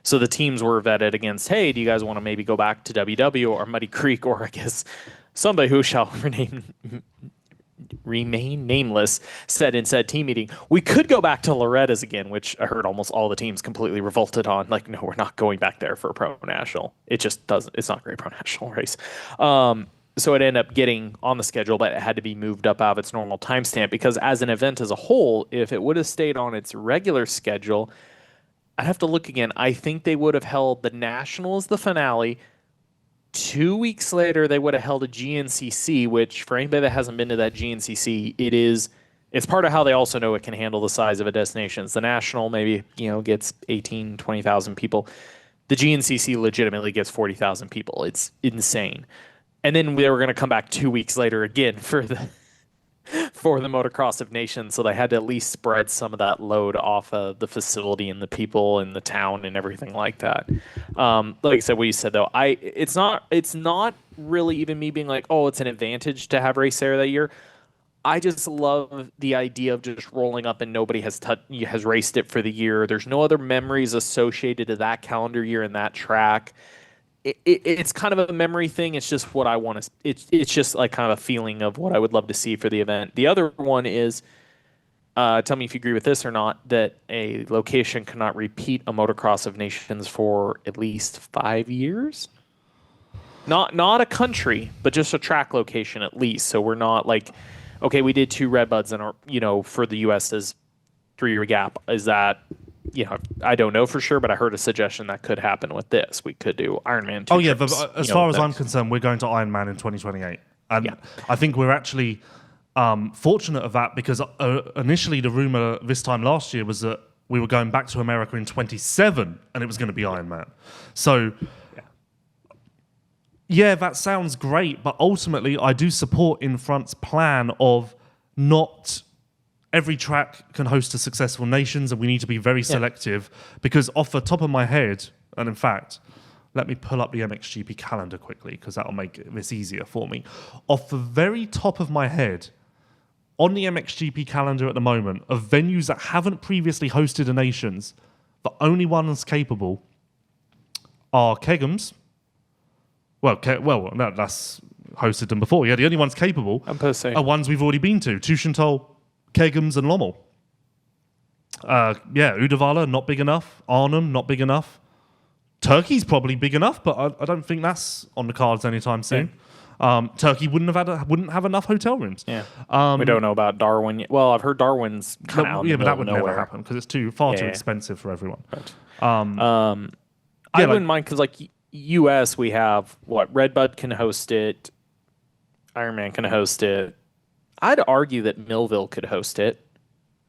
B: So the teams were vetted against, hey, do you guys want to maybe go back to WW or Muddy Creek, or I guess somebody who shall remain nameless said in said team meeting, we could go back to Loretta's again, which I heard almost all the teams completely revolted on. Like, no, we're not going back there for a pro national. It just doesn't. It's not a great pro national race. So it ended up getting on the schedule, but it had to be moved up out of its normal timestamp because as an event as a whole, if it would have stayed on its regular schedule, I'd have to look again. I think they would have held the National as the finale. 2 weeks later, they would have held a GNCC, which for anybody that hasn't been to that GNCC, it's part of how they also know it can handle the size of a destination. It's the National maybe, gets 18, 20,000 people. The GNCC legitimately gets 40,000 people. It's insane. And then they were going to come back 2 weeks later again for the Motocross of Nations, so they had to at least spread some of that load off of the facility and the people and the town and everything like that. Like I said, what you said though, it's not really even me being like, oh, it's an advantage to have race there that year. I just love the idea of just rolling up and nobody has raced it for the year. There's no other memories associated to that calendar year and that track. It's kind of a memory thing. It's just what I want to. It's just like kind of a feeling of what I would love to see for the event. The other one is, tell me if you agree with this or not, that a location cannot repeat a Motocross of Nations for at least 5 years. Not a country, but just a track location at least. So we're not like, okay, we did 2 Redbuds and for the U.S.'s 3-year gap. Is that? I don't know for sure, but I heard a suggestion that could happen with this. We could do Ironman 2 trips,
A: but as far as I'm concerned, we're going to Ironman in 2028. And I think we're actually fortunate of that because initially the rumor this time last year was that we were going back to America in 27 and it was going to be Ironman. So, that sounds great, but ultimately I do support Infront's plan of not... Every track can host a successful Nations, and we need to be very selective because off the top of my head, and in fact, let me pull up the MXGP calendar quickly because that'll make this easier for me. Off the very top of my head, on the MXGP calendar at the moment, of venues that haven't previously hosted a Nations, the only ones capable are Kegums. That's hosted them before. Yeah, the only ones capable are ones we've already been to. Tuchenthal, Kegums and Lommel. Uddevalla, not big enough. Arnhem, not big enough. Turkey's probably big enough, but I don't think that's on the cards anytime soon. Turkey wouldn't have enough hotel rooms.
B: Yeah. We don't know about Darwin yet. Well, I've heard Darwin's kind of out in the
A: but that would
B: nowhere.
A: never happen because it's too expensive for everyone.
B: Right.
A: Yeah,
B: I wouldn't mind because like U.S. we have what Redbud can host it, Ironman can host it. I'd argue that Millville could host it.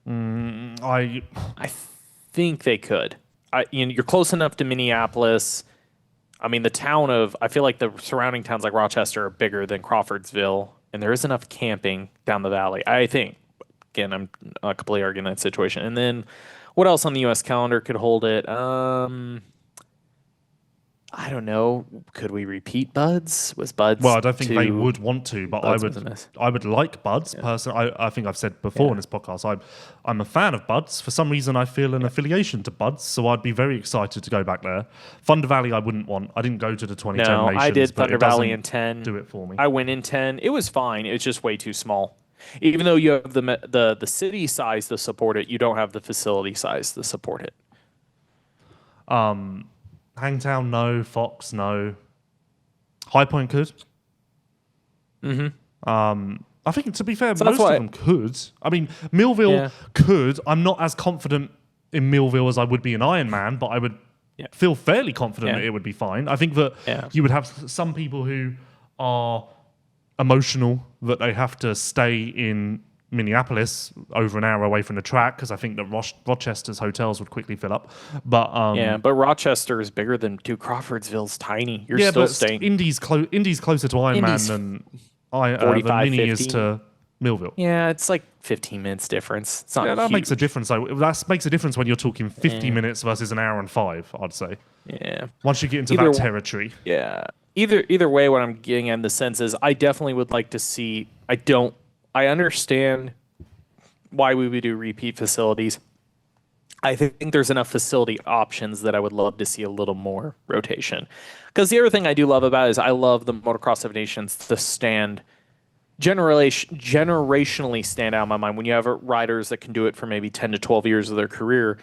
A: I
B: think they could. You're close enough to Minneapolis. I mean, I feel like the surrounding towns like Rochester are bigger than Crawfordsville, and there is enough camping down the valley. I think. Again, I'm not completely arguing that situation. And then, what else on the U.S. calendar could hold it? I don't know. Could we repeat Buds? Was Buds?
A: Well, I don't think they would want to, but I would like Buds personally. I think I've said before in this podcast, I'm a fan of Buds. For some reason, I feel an affiliation to Buds, so I'd be very excited to go back there. Thunder Valley, I wouldn't want. I didn't go to the 2010 Nations.
B: I did Thunder Valley in 10.
A: Do it for me.
B: I went in 10. It was fine. It was just way too small. Even though you have the city size to support it, you don't have the facility size to support it.
A: Hangtown, no. Fox, no. High Point could. I think, to be fair, most of them could. I mean, Millville could. I'm not as confident in Millville as I would be in Ironman, but I would feel fairly confident that it would be fine. I think that you would have some people who are emotional that they have to stay in Minneapolis over an hour away from the track because I think that Rochester's hotels would quickly fill up. But
B: but Rochester is bigger than Crawfordsville's tiny. You're still staying.
A: Indy's closer to Ironman than
B: 45,
A: Mini is to Millville.
B: Yeah, it's like 15 minutes difference. It's not
A: that makes a difference. That makes a difference when you're talking 50 minutes versus an hour and 5. I'd say.
B: Yeah.
A: Once you get into that territory.
B: Yeah. Either way, what I'm getting at the sense is I definitely would like to see. I understand why we would do repeat facilities. I think there's enough facility options that I would love to see a little more rotation. Because the other thing I do love about it is I love the Motocross of Nations to stand generationally stand out in my mind. When you have riders that can do it for maybe 10 to 12 years of their career,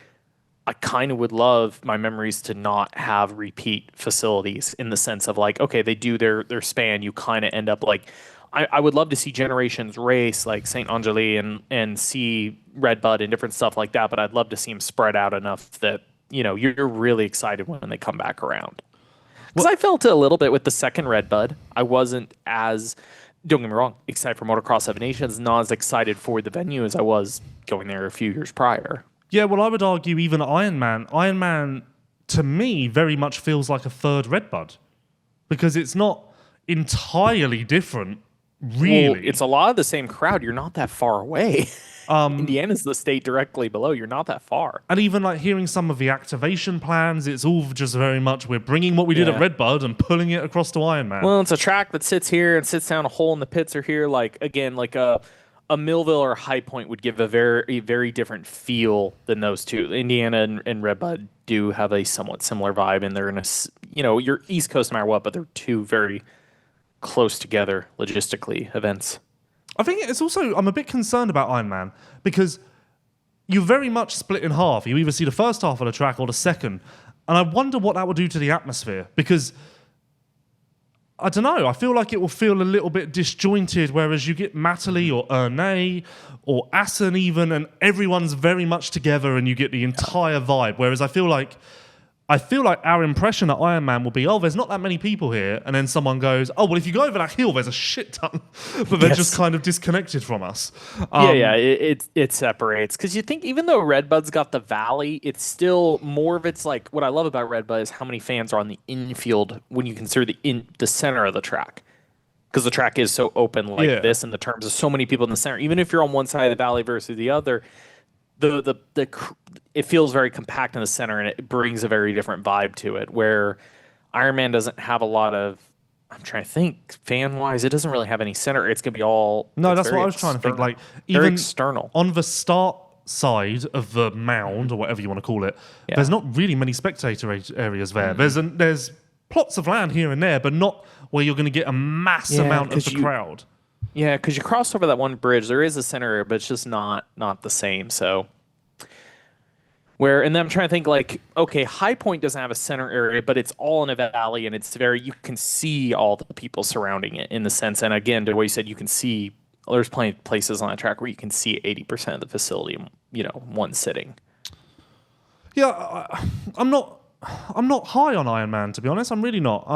B: I kind of would love my memories to not have repeat facilities in the sense of like, okay, they do their span. You kind of end up like, I would love to see generations race like St. Angeli and see Redbud and different stuff like that. But I'd love to see them spread out enough that, you're really excited when they come back around. Because I felt it a little bit with the second Redbud. I wasn't as, don't get me wrong, excited for Motocross of Nations, not as excited for the venue as I was going there a few years prior.
A: Yeah, well, I would argue even Ironman. Ironman, to me, very much feels like a third Redbud. Because it's not entirely different, really.
B: Well, it's a lot of the same crowd. You're not that far away. Indiana's the state directly below. You're not that far.
A: And even like hearing some of the activation plans, it's all just very much we're bringing what we did at Redbud and pulling it across to Ironman.
B: Well, it's a track that sits here and sits down a hole in the pits are here. Like, again, like a Millville or a High Point would give a very, very different feel than those two. Indiana and Redbud do have a somewhat similar vibe, and they're in a, you're East Coast no matter what, but they're two very close together logistically events.
A: I think it's also, I'm a bit concerned about Ironman because you very much split in half. You either see the first half of the track or the second. And I wonder what that will do to the atmosphere because, I don't know, I feel like it will feel a little bit disjointed, whereas you get Matterley or Ernee or Assen even, and everyone's very much together and you get the entire vibe. Whereas I feel like our impression at Ironman will be, there's not that many people here. And then someone goes, well, if you go over that hill, there's a shit ton. But they're just kind of disconnected from us.
B: It separates. Because you think even though Redbud's got the valley, it's still more of it's like, what I love about Redbud is how many fans are on the infield when you consider the center of the track. Because the track is so open like this in the terms of so many people in the center. Even if you're on one side of the valley versus the other, it feels very compact in the center, and it brings a very different vibe to it. Where Ironman doesn't have a lot of, I'm trying to think, fan wise, it doesn't really have any center. It's gonna be all.
A: No, that's what I was trying to think. Like even
B: external
A: on the start side of the mound or whatever you want to call it, there's not really many spectator areas there. There's plots of land here and there, but not where you're going to get a mass amount of the crowd.
B: Yeah, because you cross over that one bridge, there is a center area, but it's just not the same. So And then I'm trying to think like, okay, High Point doesn't have a center area, but it's all in a valley, and you can see all the people surrounding it in the sense. And again, the way you said, you can see, there's plenty of places on the track where you can see 80% of the facility in, one sitting.
A: Yeah, I'm not high on Ironman, to be honest. I'm really not.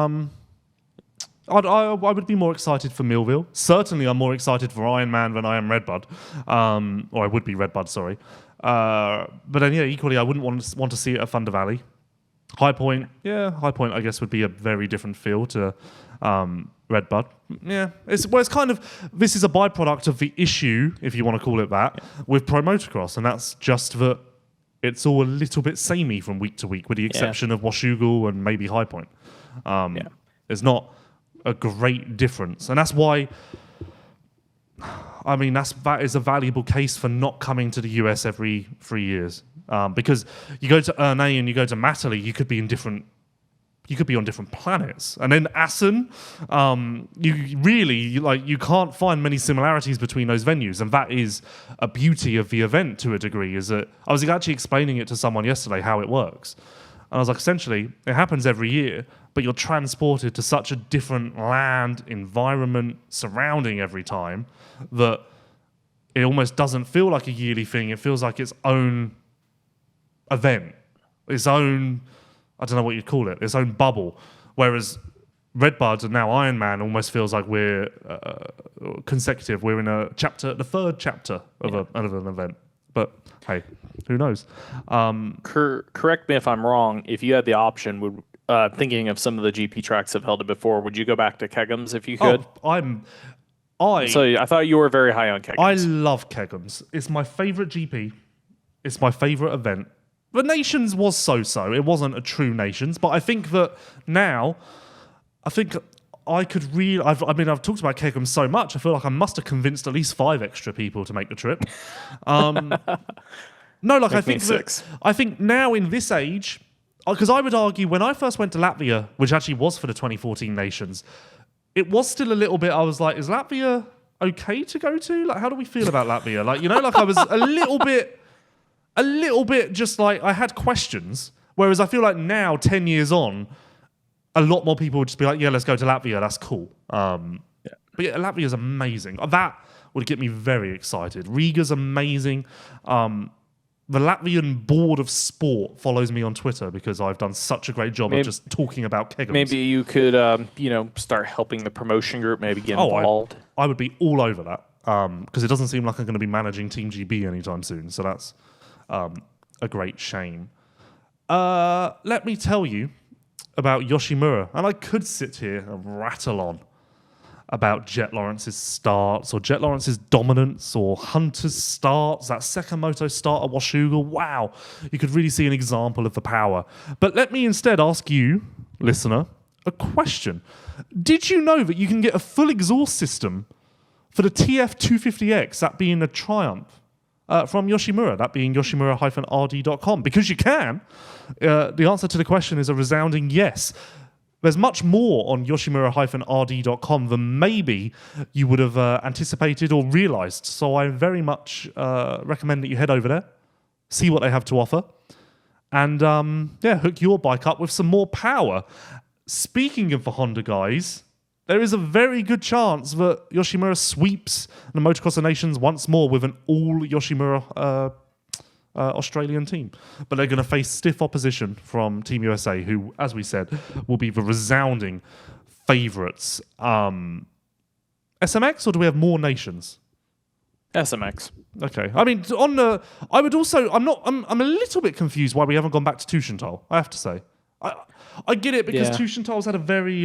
A: I would be more excited for Millville. Certainly, I'm more excited for Ironman than I am Redbud. Or I would be Redbud, sorry. But then, equally, I wouldn't want to see it at Thunder Valley. High Point, I guess, would be a very different feel to Redbud. Yeah, it's kind of, this is a byproduct of the issue, if you want to call it that, with Pro Motocross, and that's just that it's all a little bit samey from week to week, with the exception of Washougal and maybe High Point. There's not a great difference, and that's why. I mean, that is a valuable case for not coming to the US every 3 years, because you go to Ernee and you go to Matterley, you could be on different planets, and then Assen, you can't find many similarities between those venues, and that is a beauty of the event to a degree. Is that I was actually explaining it to someone yesterday how it works, and I was like, essentially, it happens every year, but you're transported to such a different land environment surrounding every time that it almost doesn't feel like a yearly thing. It feels like its own event, its own, I don't know what you'd call it, its own bubble. Whereas Redbud and now Ironman almost feels like we're consecutive. We're in the third chapter of an event. But hey, who knows?
B: Correct me if I'm wrong. If you had the option, thinking of some of the GP tracks have held it before, would you go back to Kegums if you could? So I thought you were very high on Kegums.
A: I love Kegums. It's my favorite GP. It's my favorite event. The Nations was so-so. It wasn't a true Nations, but I think that now, I could really. I've talked about Kegums so much. I feel like I must have convinced at least 5 extra people to make the trip. No, like I think now in this age, because I would argue when I first went to Latvia, which actually was for the 2014 Nations, it was still a little bit. I was like, is Latvia okay to go to? Like, how do we feel about Latvia? Like, like I was a little bit just like I had questions. Whereas I feel like now, 10 years on, a lot more people would just be like, yeah, let's go to Latvia. That's cool. But yeah, Latvia is amazing. That would get me very excited. Riga's amazing. The Latvian Board of Sport follows me on Twitter because I've done such a great job of just talking about Kegums.
B: Maybe you could, start helping the promotion group, maybe get involved.
A: I would be all over that because it doesn't seem like I'm going to be managing Team GB anytime soon. So that's a great shame. Let me tell you about Yoshimura. And I could sit here and rattle on about Jet Lawrence's starts or Jet Lawrence's dominance or Hunter's starts, that Sakamoto start at Washougal. Wow, you could really see an example of the power. But let me instead ask you, listener, a question. Did you know that you can get a full exhaust system for the TF250X, that being a Triumph, from Yoshimura, that being yoshimura-rd.com? Because you can. The answer to the question is a resounding yes. There's much more on yoshimura-rd.com than maybe you would have anticipated or realized. So I very much recommend that you head over there, see what they have to offer, and hook your bike up with some more power. Speaking of the Honda guys, there is a very good chance that Yoshimura sweeps the Motocross of Nations once more with an all Yoshimura Australian team. But they're going to face stiff opposition from Team USA, who, as we said, will be the resounding favourites. SMX, or do we have more nations?
B: SMX.
A: Okay. I mean, I'm a little bit confused why we haven't gone back to Tuchenthal, I have to say. I get it because Tuchenthal's had a very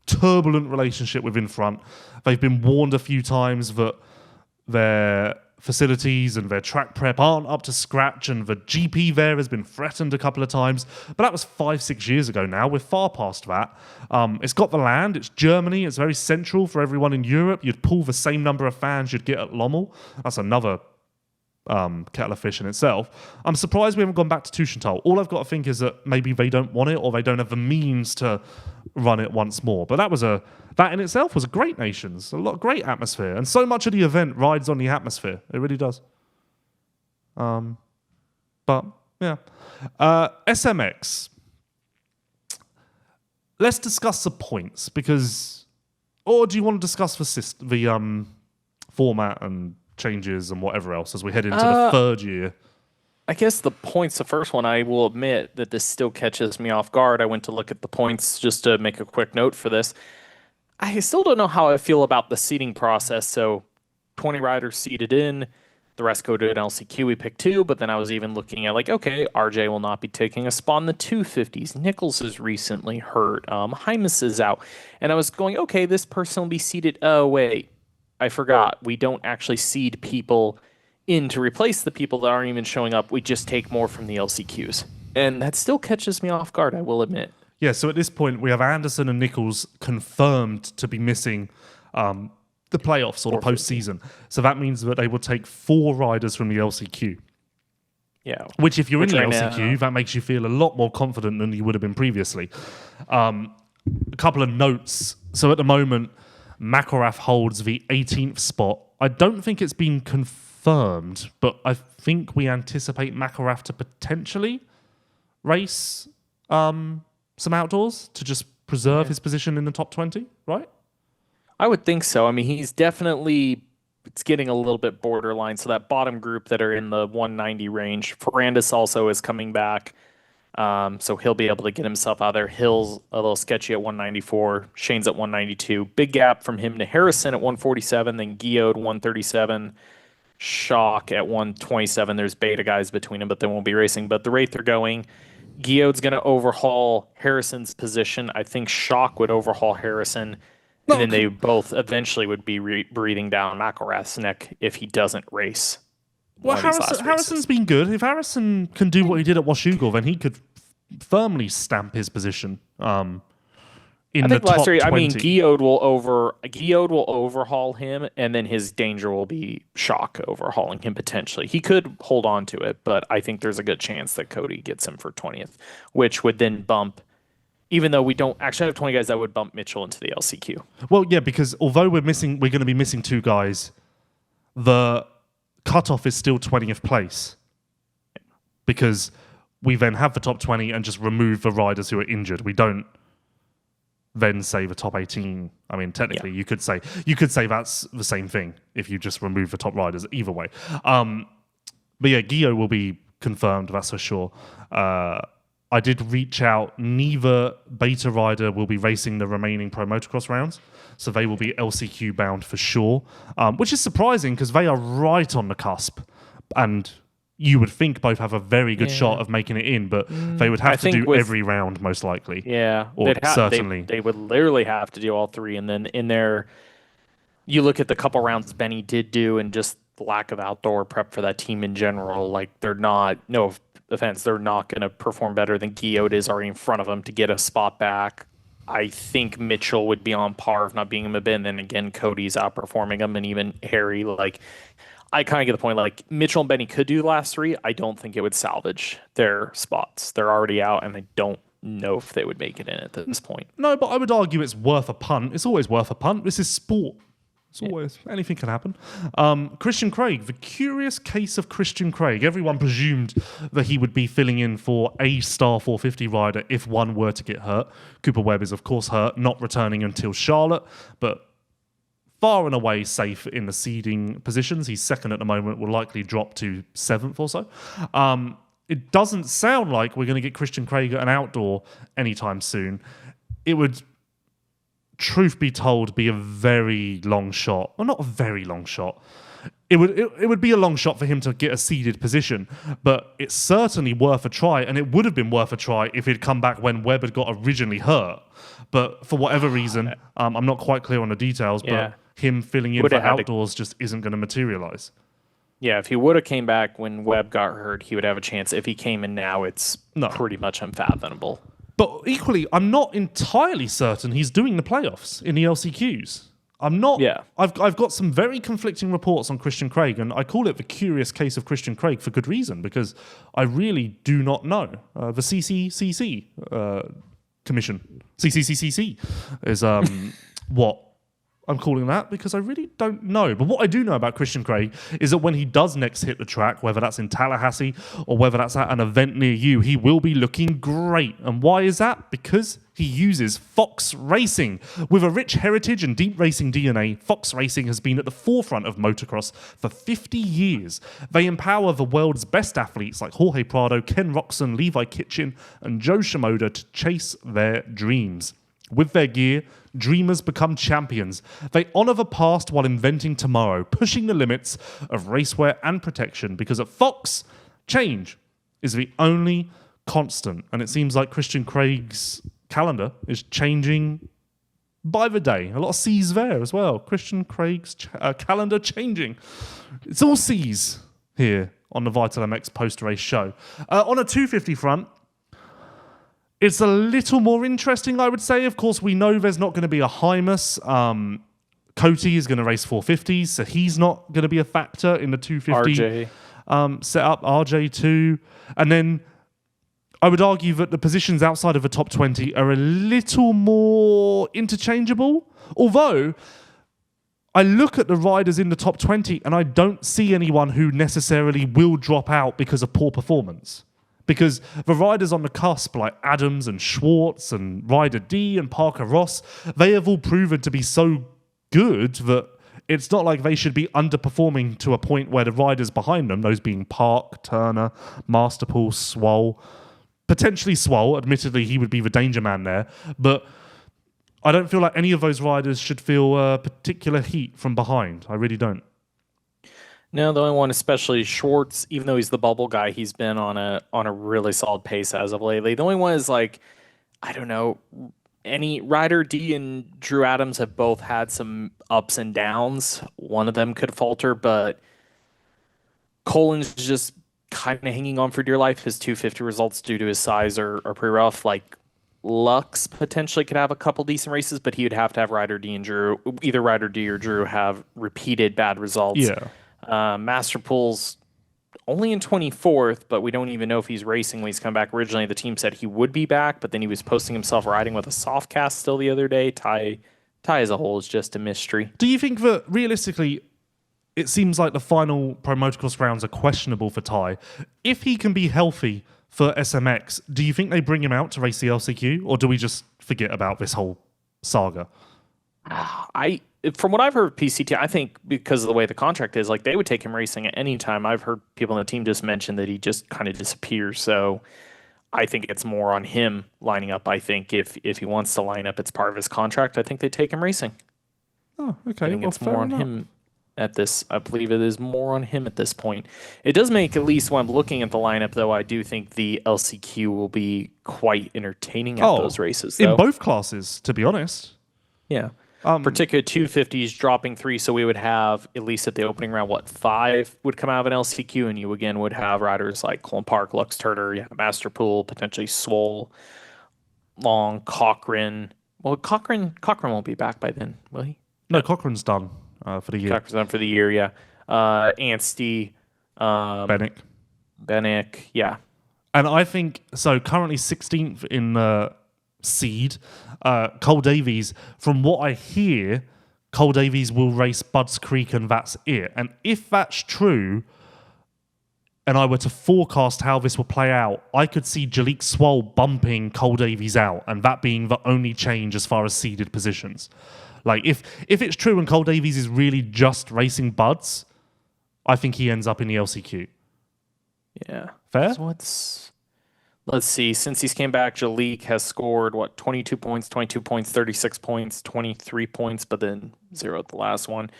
A: turbulent relationship with Infront. They've been warned a few times that their facilities and their track prep aren't up to scratch, and the GP there has been threatened a couple of times. But that was 5-6 years ago now. We're far past that. It's got the land. It's Germany. It's very central for everyone in Europe. You'd pull the same number of fans you'd get at Lommel. That's another kettle of fish in itself. I'm surprised we haven't gone back to Tuchenthal. All I've got to think is that maybe they don't want it or they don't have the means to run it once more. But that in itself was a great Nations, great atmosphere, and so much of the event rides on the atmosphere. It really does. But Yeah. SMX. Let's discuss the points because, or do you want to discuss the format and changes and whatever else as we head into the third year?
B: I guess the points, the first one, I will admit that this still catches me off guard. I went to look at the points just to make a quick note for this. I still don't know how I feel about the seeding process. So 20 riders seeded in. The rest go to an LCQ. We picked 2, but then I was even looking at okay, RJ will not be taking a spot in the 250s. Nichols is recently hurt. Hymus is out. And I was going, okay, this person will be seeded. Oh, wait, I forgot. We don't actually seed people in to replace the people that aren't even showing up. We just take more from the LCQs. And that still catches me off guard, I will admit.
A: Yeah, so at this point, we have Anderson and Nichols confirmed to be missing the playoffs or the postseason. So that means that they will take 4 riders from the LCQ.
B: Yeah.
A: Which, if you're in the LCQ, that makes you feel a lot more confident than you would have been previously. A couple of notes. So at the moment, McElrath holds the 18th spot. I don't think it's been confirmed, but I think we anticipate McElrath to potentially race some outdoors to just preserve his position in the top 20, right?
B: I would think so. I mean, he's definitely, it's getting a little bit borderline. So that bottom group that are in the 190 range, Ferrandis also is coming back. So he'll be able to get himself out there. Hill's a little sketchy at 194. Shane's at 192. Big gap from him to Harrison at 147. Then Guillaume 137. Shock at 127. There's beta guys between them, but they won't be racing. But the rate they're going, Guillaume's going to overhaul Harrison's position. I think Shock would overhaul Harrison. And then they both eventually would be breathing down McElrath's neck if he doesn't race.
A: Well, Harrison's been good. If Harrison can do what he did at Washougal, then he could firmly stamp his position in the top 20.
B: I mean, Guillaume will overhaul him, and then his danger will be Shock overhauling him potentially. He could hold on to it, but I think there's a good chance that Cody gets him for 20th, which would then bump. Even though we don't actually have 20 guys, that would bump Mitchell into the LCQ.
A: Well, yeah, because although we're going to be missing 2 guys, the cutoff is still 20th place. Because we then have the top 20 and just remove the riders who are injured. We don't then say the top 18. I mean, technically, you could say that's the same thing if you just remove the top riders. Either way, but yeah, Guillaume will be confirmed. That's for sure. I did reach out. Neither beta rider will be racing the remaining Pro Motocross rounds, so they will be LCQ bound for sure, which is surprising because they are right on the cusp, and you would think both have a very good shot of making it in, but they would have to do every round most likely.
B: Yeah,
A: or certainly
B: they would literally have to do all 3, and then in there, you look at the couple rounds Benny did do, and just the lack of outdoor prep for that team in general. Like they're not they're not going to perform better than Guillaume is already in front of them to get a spot back. I think Mitchell would be on par if not being him a bit. And then again, Cody's outperforming him, and even Harry. Like, I kind of get the point. Like, Mitchell and Benny could do the last 3. I don't think it would salvage their spots. They're already out, and I don't know if they would make it in at this point.
A: No, but I would argue it's worth a punt. It's always worth a punt. This is sport. It's always, anything can happen. Christian Craig, the curious case of Christian Craig. Everyone presumed that he would be filling in for a star 450 rider if one were to get hurt. Cooper Webb is, of course, hurt, not returning until Charlotte, but far and away safe in the seeding positions. He's second at the moment, will likely drop to 7th or so. It doesn't sound like we're going to get Christian Craig at an outdoor anytime soon. It would, truth be told, be a very long shot. Well, not a very long shot. It would be a long shot for him to get a seeded position, but it's certainly worth a try, and it would have been worth a try if he'd come back when Webb had got originally hurt. But for whatever reason, I'm not quite clear on the details, but him filling in for outdoors just isn't going to materialize.
B: Yeah, if he would have came back when Webb got hurt, he would have a chance. If he came in now, it's pretty much unfathomable.
A: But equally, I'm not entirely certain he's doing the playoffs in the LCQs. I'm not. Yeah. I've got some very conflicting reports on Christian Craig, and I call it the curious case of Christian Craig for good reason, because I really do not know. The CCCC Commission, CCCCC, is what I'm calling that because I really don't know. But what I do know about Christian Craig is that when he does next hit the track, whether that's in Tallahassee or whether that's at an event near you, he will be looking great. And why is that? Because he uses Fox Racing. With a rich heritage and deep racing DNA, Fox Racing has been at the forefront of motocross for 50 years. They empower the world's best athletes like Jorge Prado, Ken Roxon, Levi Kitchen, and Joe Shimoda to chase their dreams. With their gear, dreamers become champions. They honour the past while inventing tomorrow, pushing the limits of racewear and protection, because at Fox, change is the only constant. And it seems like Christian Craig's calendar is changing by the day. A lot of C's there as well. Christian Craig's calendar changing. It's all C's here on the Vital MX post-race show. On a 250 front, it's a little more interesting, I would say. Of course, we know there's not going to be a Hymus. Coty is going to race 450s, so he's not going to be a factor in the 250 setup. RJ too. And then I would argue that the positions outside of the top 20 are a little more interchangeable. Although, I look at the riders in the top 20 and I don't see anyone who necessarily will drop out because of poor performance. Because the riders on the cusp, like Adams and Schwartz and Ryder D and Parker Ross, they have all proven to be so good that it's not like they should be underperforming to a point where the riders behind them, those being Park, Turner, Masterpool, Swoll, potentially Swoll, admittedly he would be the danger man there, but I don't feel like any of those riders should feel particular heat from behind. I really don't.
B: No, the only one, especially Schwartz, even though he's the bubble guy, he's been on a really solid pace as of lately. The only one is like, I don't know, any Ryder D and Drew Adams have both had some ups and downs. One of them could falter, but Colin's just kind of hanging on for dear life. His 250 results due to his size are pretty rough. Like Lux potentially could have a couple decent races, but he would have to have Ryder D and Drew, either Ryder D or Drew have repeated bad results.
A: Yeah.
B: Masterpool's only in 24th, but we don't even know if he's racing when he's come back. Originally, the team said he would be back, but then he was posting himself riding with a soft cast still the other day. Ty as a whole is just a mystery.
A: Do you think that realistically, it seems like the final Pro Motocross rounds are questionable for Ty? If he can be healthy for SMX, do you think they bring him out to race the LCQ, or do we just forget about this whole saga?
B: From what I've heard of PCT, I think because of the way the contract is, like they would take him racing at any time. I've heard people on the team just mention that he just kind of disappears. So I think it's more on him lining up. I think if he wants to line up, it's part of his contract. I think they take him racing.
A: Oh, okay.
B: I think it's more on him at this. I believe it is more on him at this point. It does make, at least when I'm looking at the lineup, though, I do think the LCQ will be quite entertaining at those races. Though.
A: In both classes, to be honest.
B: Yeah. Particular 250s dropping 3, so we would have, at least at the opening round, 5 would come out of an LCQ, and you again would have riders like Colin Park, Lux Turner, Masterpool, potentially Swoll, Long, Cochran. Well, Cochran won't be back by then, will he?
A: No, Cochran's done for the year.
B: Cochran's done for the year, yeah. Anstey, Bennick, yeah.
A: And I think, so currently 16th in seed, Cole Davies, from what I hear, Cole Davies will race Budds Creek and that's it. And if that's true, and I were to forecast how this will play out, I could see Jalik Swoll bumping Cole Davies out, and that being the only change as far as seeded positions. Like, if it's true and Cole Davies is really just racing Budds, I think he ends up in the LCQ.
B: Yeah.
A: Fair?
B: So let's see. Since he's came back, Jalik has scored, 22 points, 36 points, 23 points, but then 0 at the last one.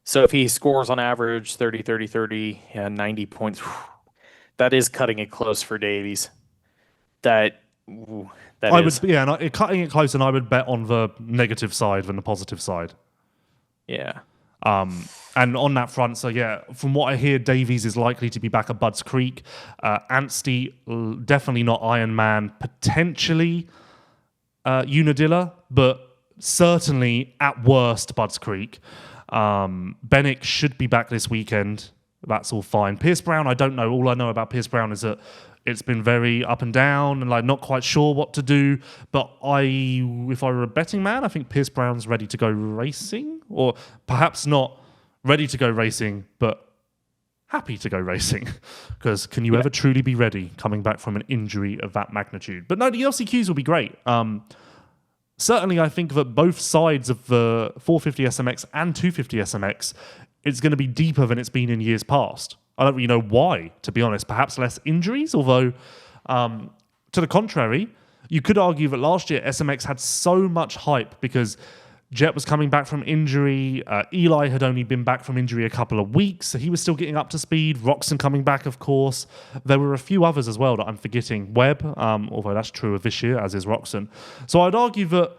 B: So if he scores on average 30, 90 points, that is cutting it close for Davies. Cutting it close, and I would bet on the negative side than the positive side. Yeah.
A: And on that front, so yeah, from what I hear, Davies is likely to be back at Budds Creek. Anstey, definitely not Iron Man, potentially Unadilla, but certainly at worst Budds Creek. Bennick should be back this weekend. That's all fine. Pierce Brown, I don't know. All I know about Pierce Brown is that It's been very up and down and like not quite sure what to do. But if I were a betting man, I think Pierce Brown's ready to go racing, or perhaps not ready to go racing, but happy to go racing. Because can you ever truly be ready coming back from an injury of that magnitude? But no, the LCQs will be great. Certainly, I think that both sides of the 450 SMX and 250 SMX, it's going to be deeper than it's been in years past. I don't really know why, to be honest. Perhaps less injuries, although to the contrary, you could argue that last year SMX had so much hype because Jet was coming back from injury. Eli had only been back from injury a couple of weeks, so he was still getting up to speed. Roxon coming back, of course. There were a few others as well that I'm forgetting. Webb, although that's true of this year, as is Roxon. So I'd argue that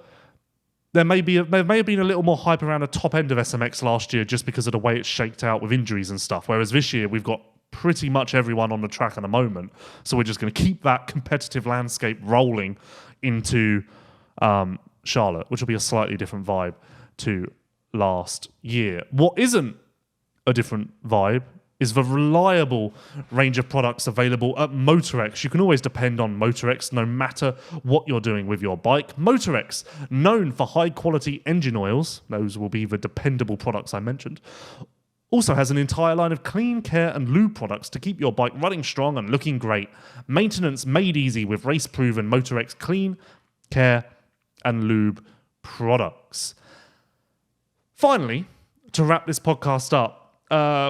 A: there may have been a little more hype around the top end of SMX last year just because of the way it's shaked out with injuries and stuff, whereas this year we've got pretty much everyone on the track at the moment. So we're just going to keep that competitive landscape rolling into Charlotte, which will be a slightly different vibe to last year. What isn't a different vibe is the reliable range of products available at Motorex. You can always depend on Motorex no matter what you're doing with your bike. Motorex, known for high-quality engine oils, those will be the dependable products I mentioned, also has an entire line of clean care and lube products to keep your bike running strong and looking great. Maintenance made easy with race-proven Motorex clean care and lube products. Finally, to wrap this podcast up,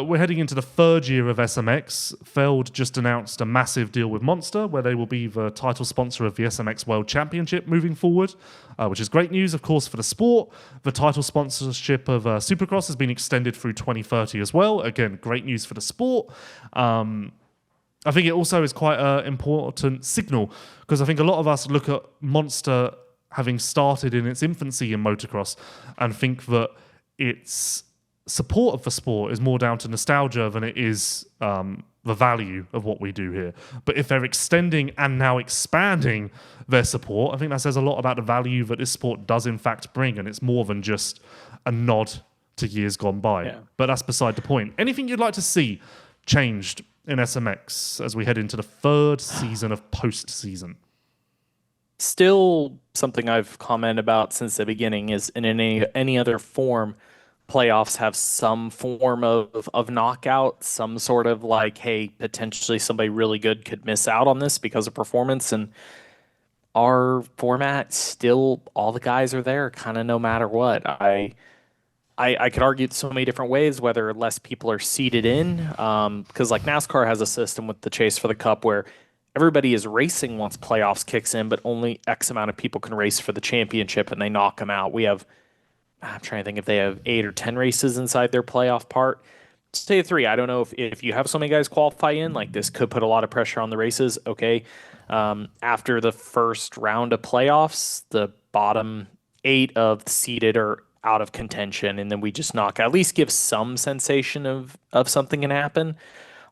A: we're heading into the third year of SMX. Feld just announced a massive deal with Monster, where they will be the title sponsor of the SMX World Championship moving forward, which is great news, of course, for the sport. The title sponsorship of Supercross has been extended through 2030 as well. Again, great news for the sport. I think it also is quite an important signal, because I think a lot of us look at Monster having started in its infancy in motocross and think that its support of the sport is more down to nostalgia than it is the value of what we do here. But if they're extending and now expanding their support, I think that says a lot about the value that this sport does in fact bring, and it's more than just a nod to years gone by. Yeah. But that's beside the point. Anything you'd like to see changed in SMX as we head into the third season of postseason?
B: Still something I've commented about since the beginning is in any other form, playoffs have some form of knockout, some sort of like, hey, potentially somebody really good could miss out on this because of performance. And our format, still all the guys are there kind of no matter what. I could argue it so many different ways, whether less people are seated in, because like NASCAR has a system with the Chase for the Cup where everybody is racing once playoffs kicks in, but only X amount of people can race for the championship and they knock them out. I'm trying to think if they have 8 or 10 races inside their playoff part. Say 3. I don't know if you have so many guys qualify in, like this could put a lot of pressure on the races. Okay. After the first round of playoffs, the bottom 8 of the seeded are out of contention, and then we just knock, at least give some sensation of something can happen.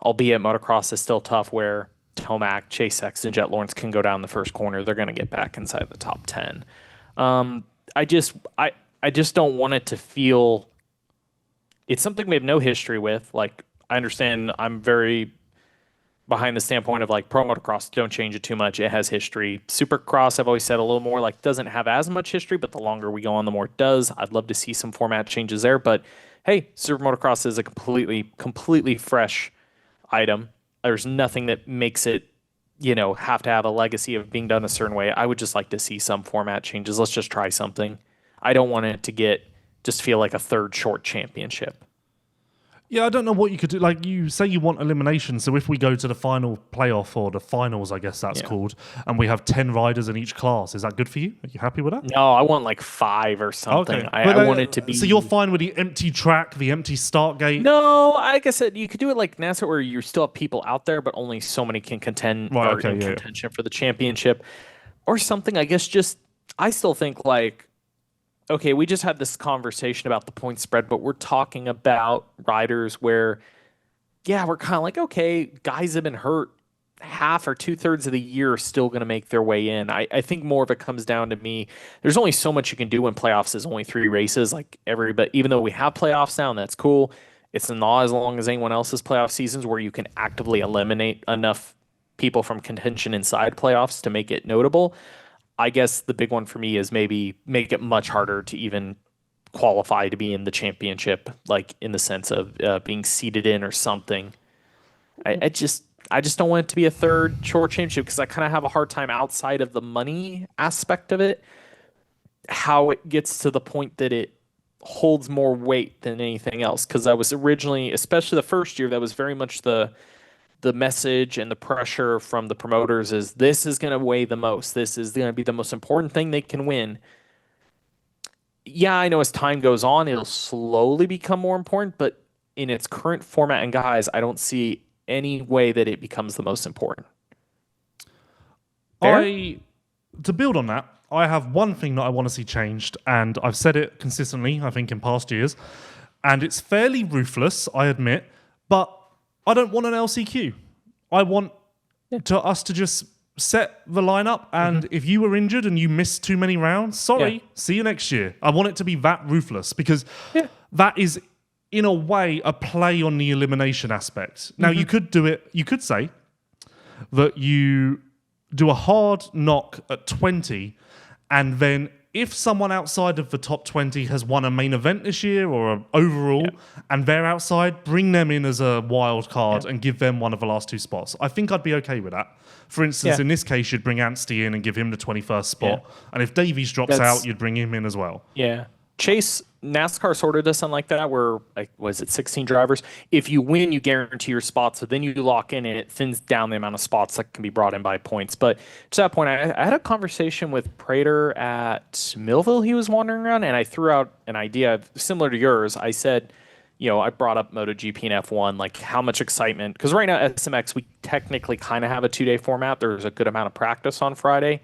B: Albeit motocross is still tough where Tomac, Chase Sexton, Jet Lawrence can go down the first corner. They're going to get back inside the top 10. I just don't want it to feel it's something we have no history with. Like, I understand I'm very behind the standpoint of like Pro Motocross, don't change it too much. It has history. Supercross, I've always said a little more like doesn't have as much history, but the longer we go on, the more it does. I'd love to see some format changes there, but hey, Super Motocross is a completely fresh item. There's nothing that makes it, have to have a legacy of being done a certain way. I would just like to see some format changes. Let's just try something. I don't want it to just feel like a third short championship.
A: Yeah, I don't know what you could do. Like, you say you want elimination, so if we go to the final playoff, or the finals, I guess that's called, and we have 10 riders in each class, is that good for you? Are you happy with that?
B: No, I want like 5 or something. Okay. I want it to be...
A: So you're fine with the empty track, the empty start gate?
B: No, like I said, you could do it like NASCAR where you still have people out there, but only so many can contend contention for the championship. Or something, I guess, I still think like, okay, we just had this conversation about the point spread, but we're talking about riders where, we're kind of like, okay, guys have been hurt half or 2/3 of the year are still going to make their way in. I think more of it comes down to me. There's only so much you can do when playoffs is only 3 races. Like everybody, even though we have playoffs now, and that's cool, it's not as long as anyone else's playoff seasons where you can actively eliminate enough people from contention inside playoffs to make it notable. I guess the big one for me is maybe make it much harder to even qualify to be in the championship, like in the sense of being seeded in or something. I just don't want it to be a third short championship because I kind of have a hard time outside of the money aspect of it, how it gets to the point that it holds more weight than anything else. Because I was originally, especially the first year, that was very much the message and the pressure from the promoters is this is going to weigh the most. This is going to be the most important thing they can win. Yeah, I know as time goes on, it'll slowly become more important, but in its current format and guys, I don't see any way that it becomes the most important.
A: To build on that, I have one thing that I want to see changed, and I've said it consistently, I think, in past years, and it's fairly ruthless, I admit, but I don't want an LCQ. I want us to just set the lineup, and if you were injured and you missed too many rounds, sorry, see you next year. I want it to be that ruthless because that is, in a way, a play on the elimination aspect. Now, you could do it, you could say that you do a hard knock at 20, and then if someone outside of the top 20 has won a main event this year or an overall, and they're outside, bring them in as a wild card and give them one of the last two spots. I think I'd be okay with that. For instance, in this case, you'd bring Anstey in and give him the 21st spot. And if Davies drops out, you'd bring him in as well.
B: Yeah. Chase, NASCAR sort of does something like that where, like, was it 16 drivers? If you win, you guarantee your spot, so then you lock in and it thins down the amount of spots that can be brought in by points. But to that point, I had a conversation with Prater at Millville. He was wandering around, and I threw out an idea similar to yours. I said, I brought up MotoGP and F1, like how much excitement, because right now at SMX, we technically kind of have a 2-day format. There's a good amount of practice on Friday.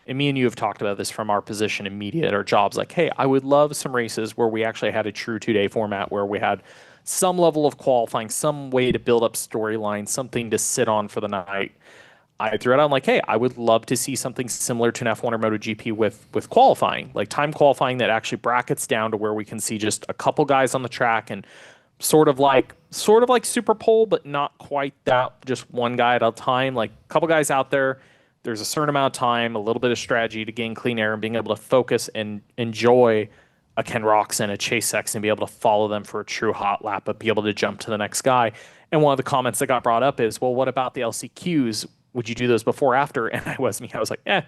B: And me and you have talked about this from our position in media at our jobs. Like, hey, I would love some races where we actually had a true 2-day format where we had some level of qualifying, some way to build up storyline, something to sit on for the night. I threw it out. I'm like, hey, I would love to see something similar to an F1 or MotoGP with qualifying, like time qualifying that actually brackets down to where we can see just a couple guys on the track and sort of like Super Pole, but not quite that, just one guy at a time, like a couple guys out there. There's a certain amount of time, a little bit of strategy to gain clean air and being able to focus and enjoy a Ken Roczen, a Chase Sexton, be able to follow them for a true hot lap, but be able to jump to the next guy. And one of the comments that got brought up is, well, what about the LCQs? Would you do those before or after? And I was like, no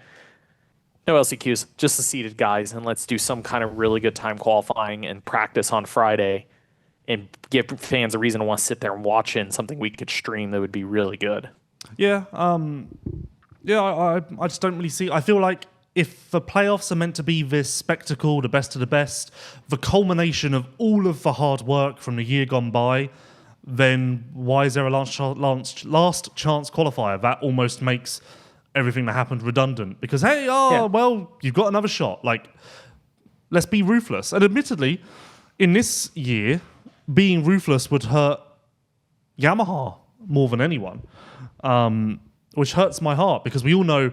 B: LCQs, just the seated guys. And let's do some kind of really good time qualifying and practice on Friday and give fans a reason to want to sit there and watch it and something we could stream that would be really good.
A: Yeah, I just don't really see. I feel like if the playoffs are meant to be this spectacle, the best of the best, the culmination of all of the hard work from the year gone by, then why is there a last chance qualifier? That almost makes everything that happened redundant. Because, hey, well, you've got another shot. Like, let's be ruthless. And admittedly, in this year, being ruthless would hurt Yamaha more than anyone. Which hurts my heart because we all know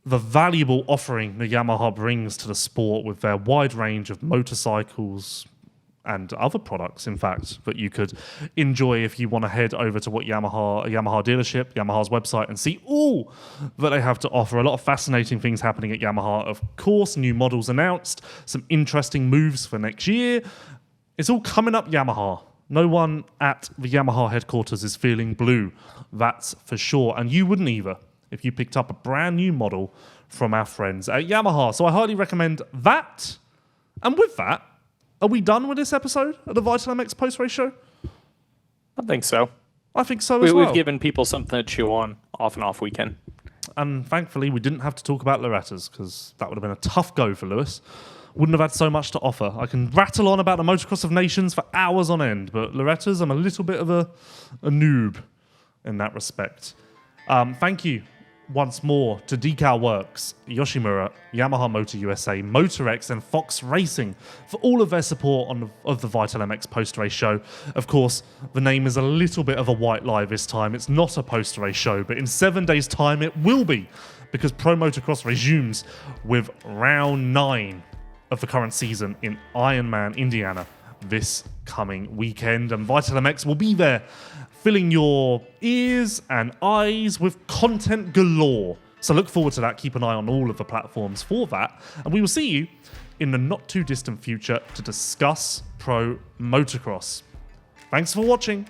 A: the valuable offering that Yamaha brings to the sport with their wide range of motorcycles and other products, in fact, that you could enjoy if you want to head over to a Yamaha dealership, Yamaha's website, and see all that they have to offer. A lot of fascinating things happening at Yamaha. Of course, new models announced, some interesting moves for next year. It's all coming up Yamaha. No one at the Yamaha headquarters is feeling blue, that's for sure. And you wouldn't either if you picked up a brand new model from our friends at Yamaha. So I highly recommend that. And with that, are we done with this episode of the Vital MX Post-Race Show?
B: I think so.
A: I think so as well.
B: We've given people something to chew on off and off weekend.
A: And thankfully, we didn't have to talk about Loretta's because that would have been a tough go for Lewis. Wouldn't have had so much to offer. I can rattle on about the Motocross of Nations for hours on end, but Loretta's, I'm a little bit of a noob in that respect. Thank you once more to Decal Works, Yoshimura, Yamaha Motor USA, MotorX, and Fox Racing for all of their support of the Vital MX post-race show. Of course, the name is a little bit of a white lie this time. It's not a post-race show, but in 7 days' time it will be, because Pro Motocross resumes with round 9 of the current season in Ironman, Indiana, this coming weekend. And Vital MX will be there filling your ears and eyes with content galore. So look forward to that. Keep an eye on all of the platforms for that. And we will see you in the not too distant future to discuss Pro Motocross. Thanks for watching.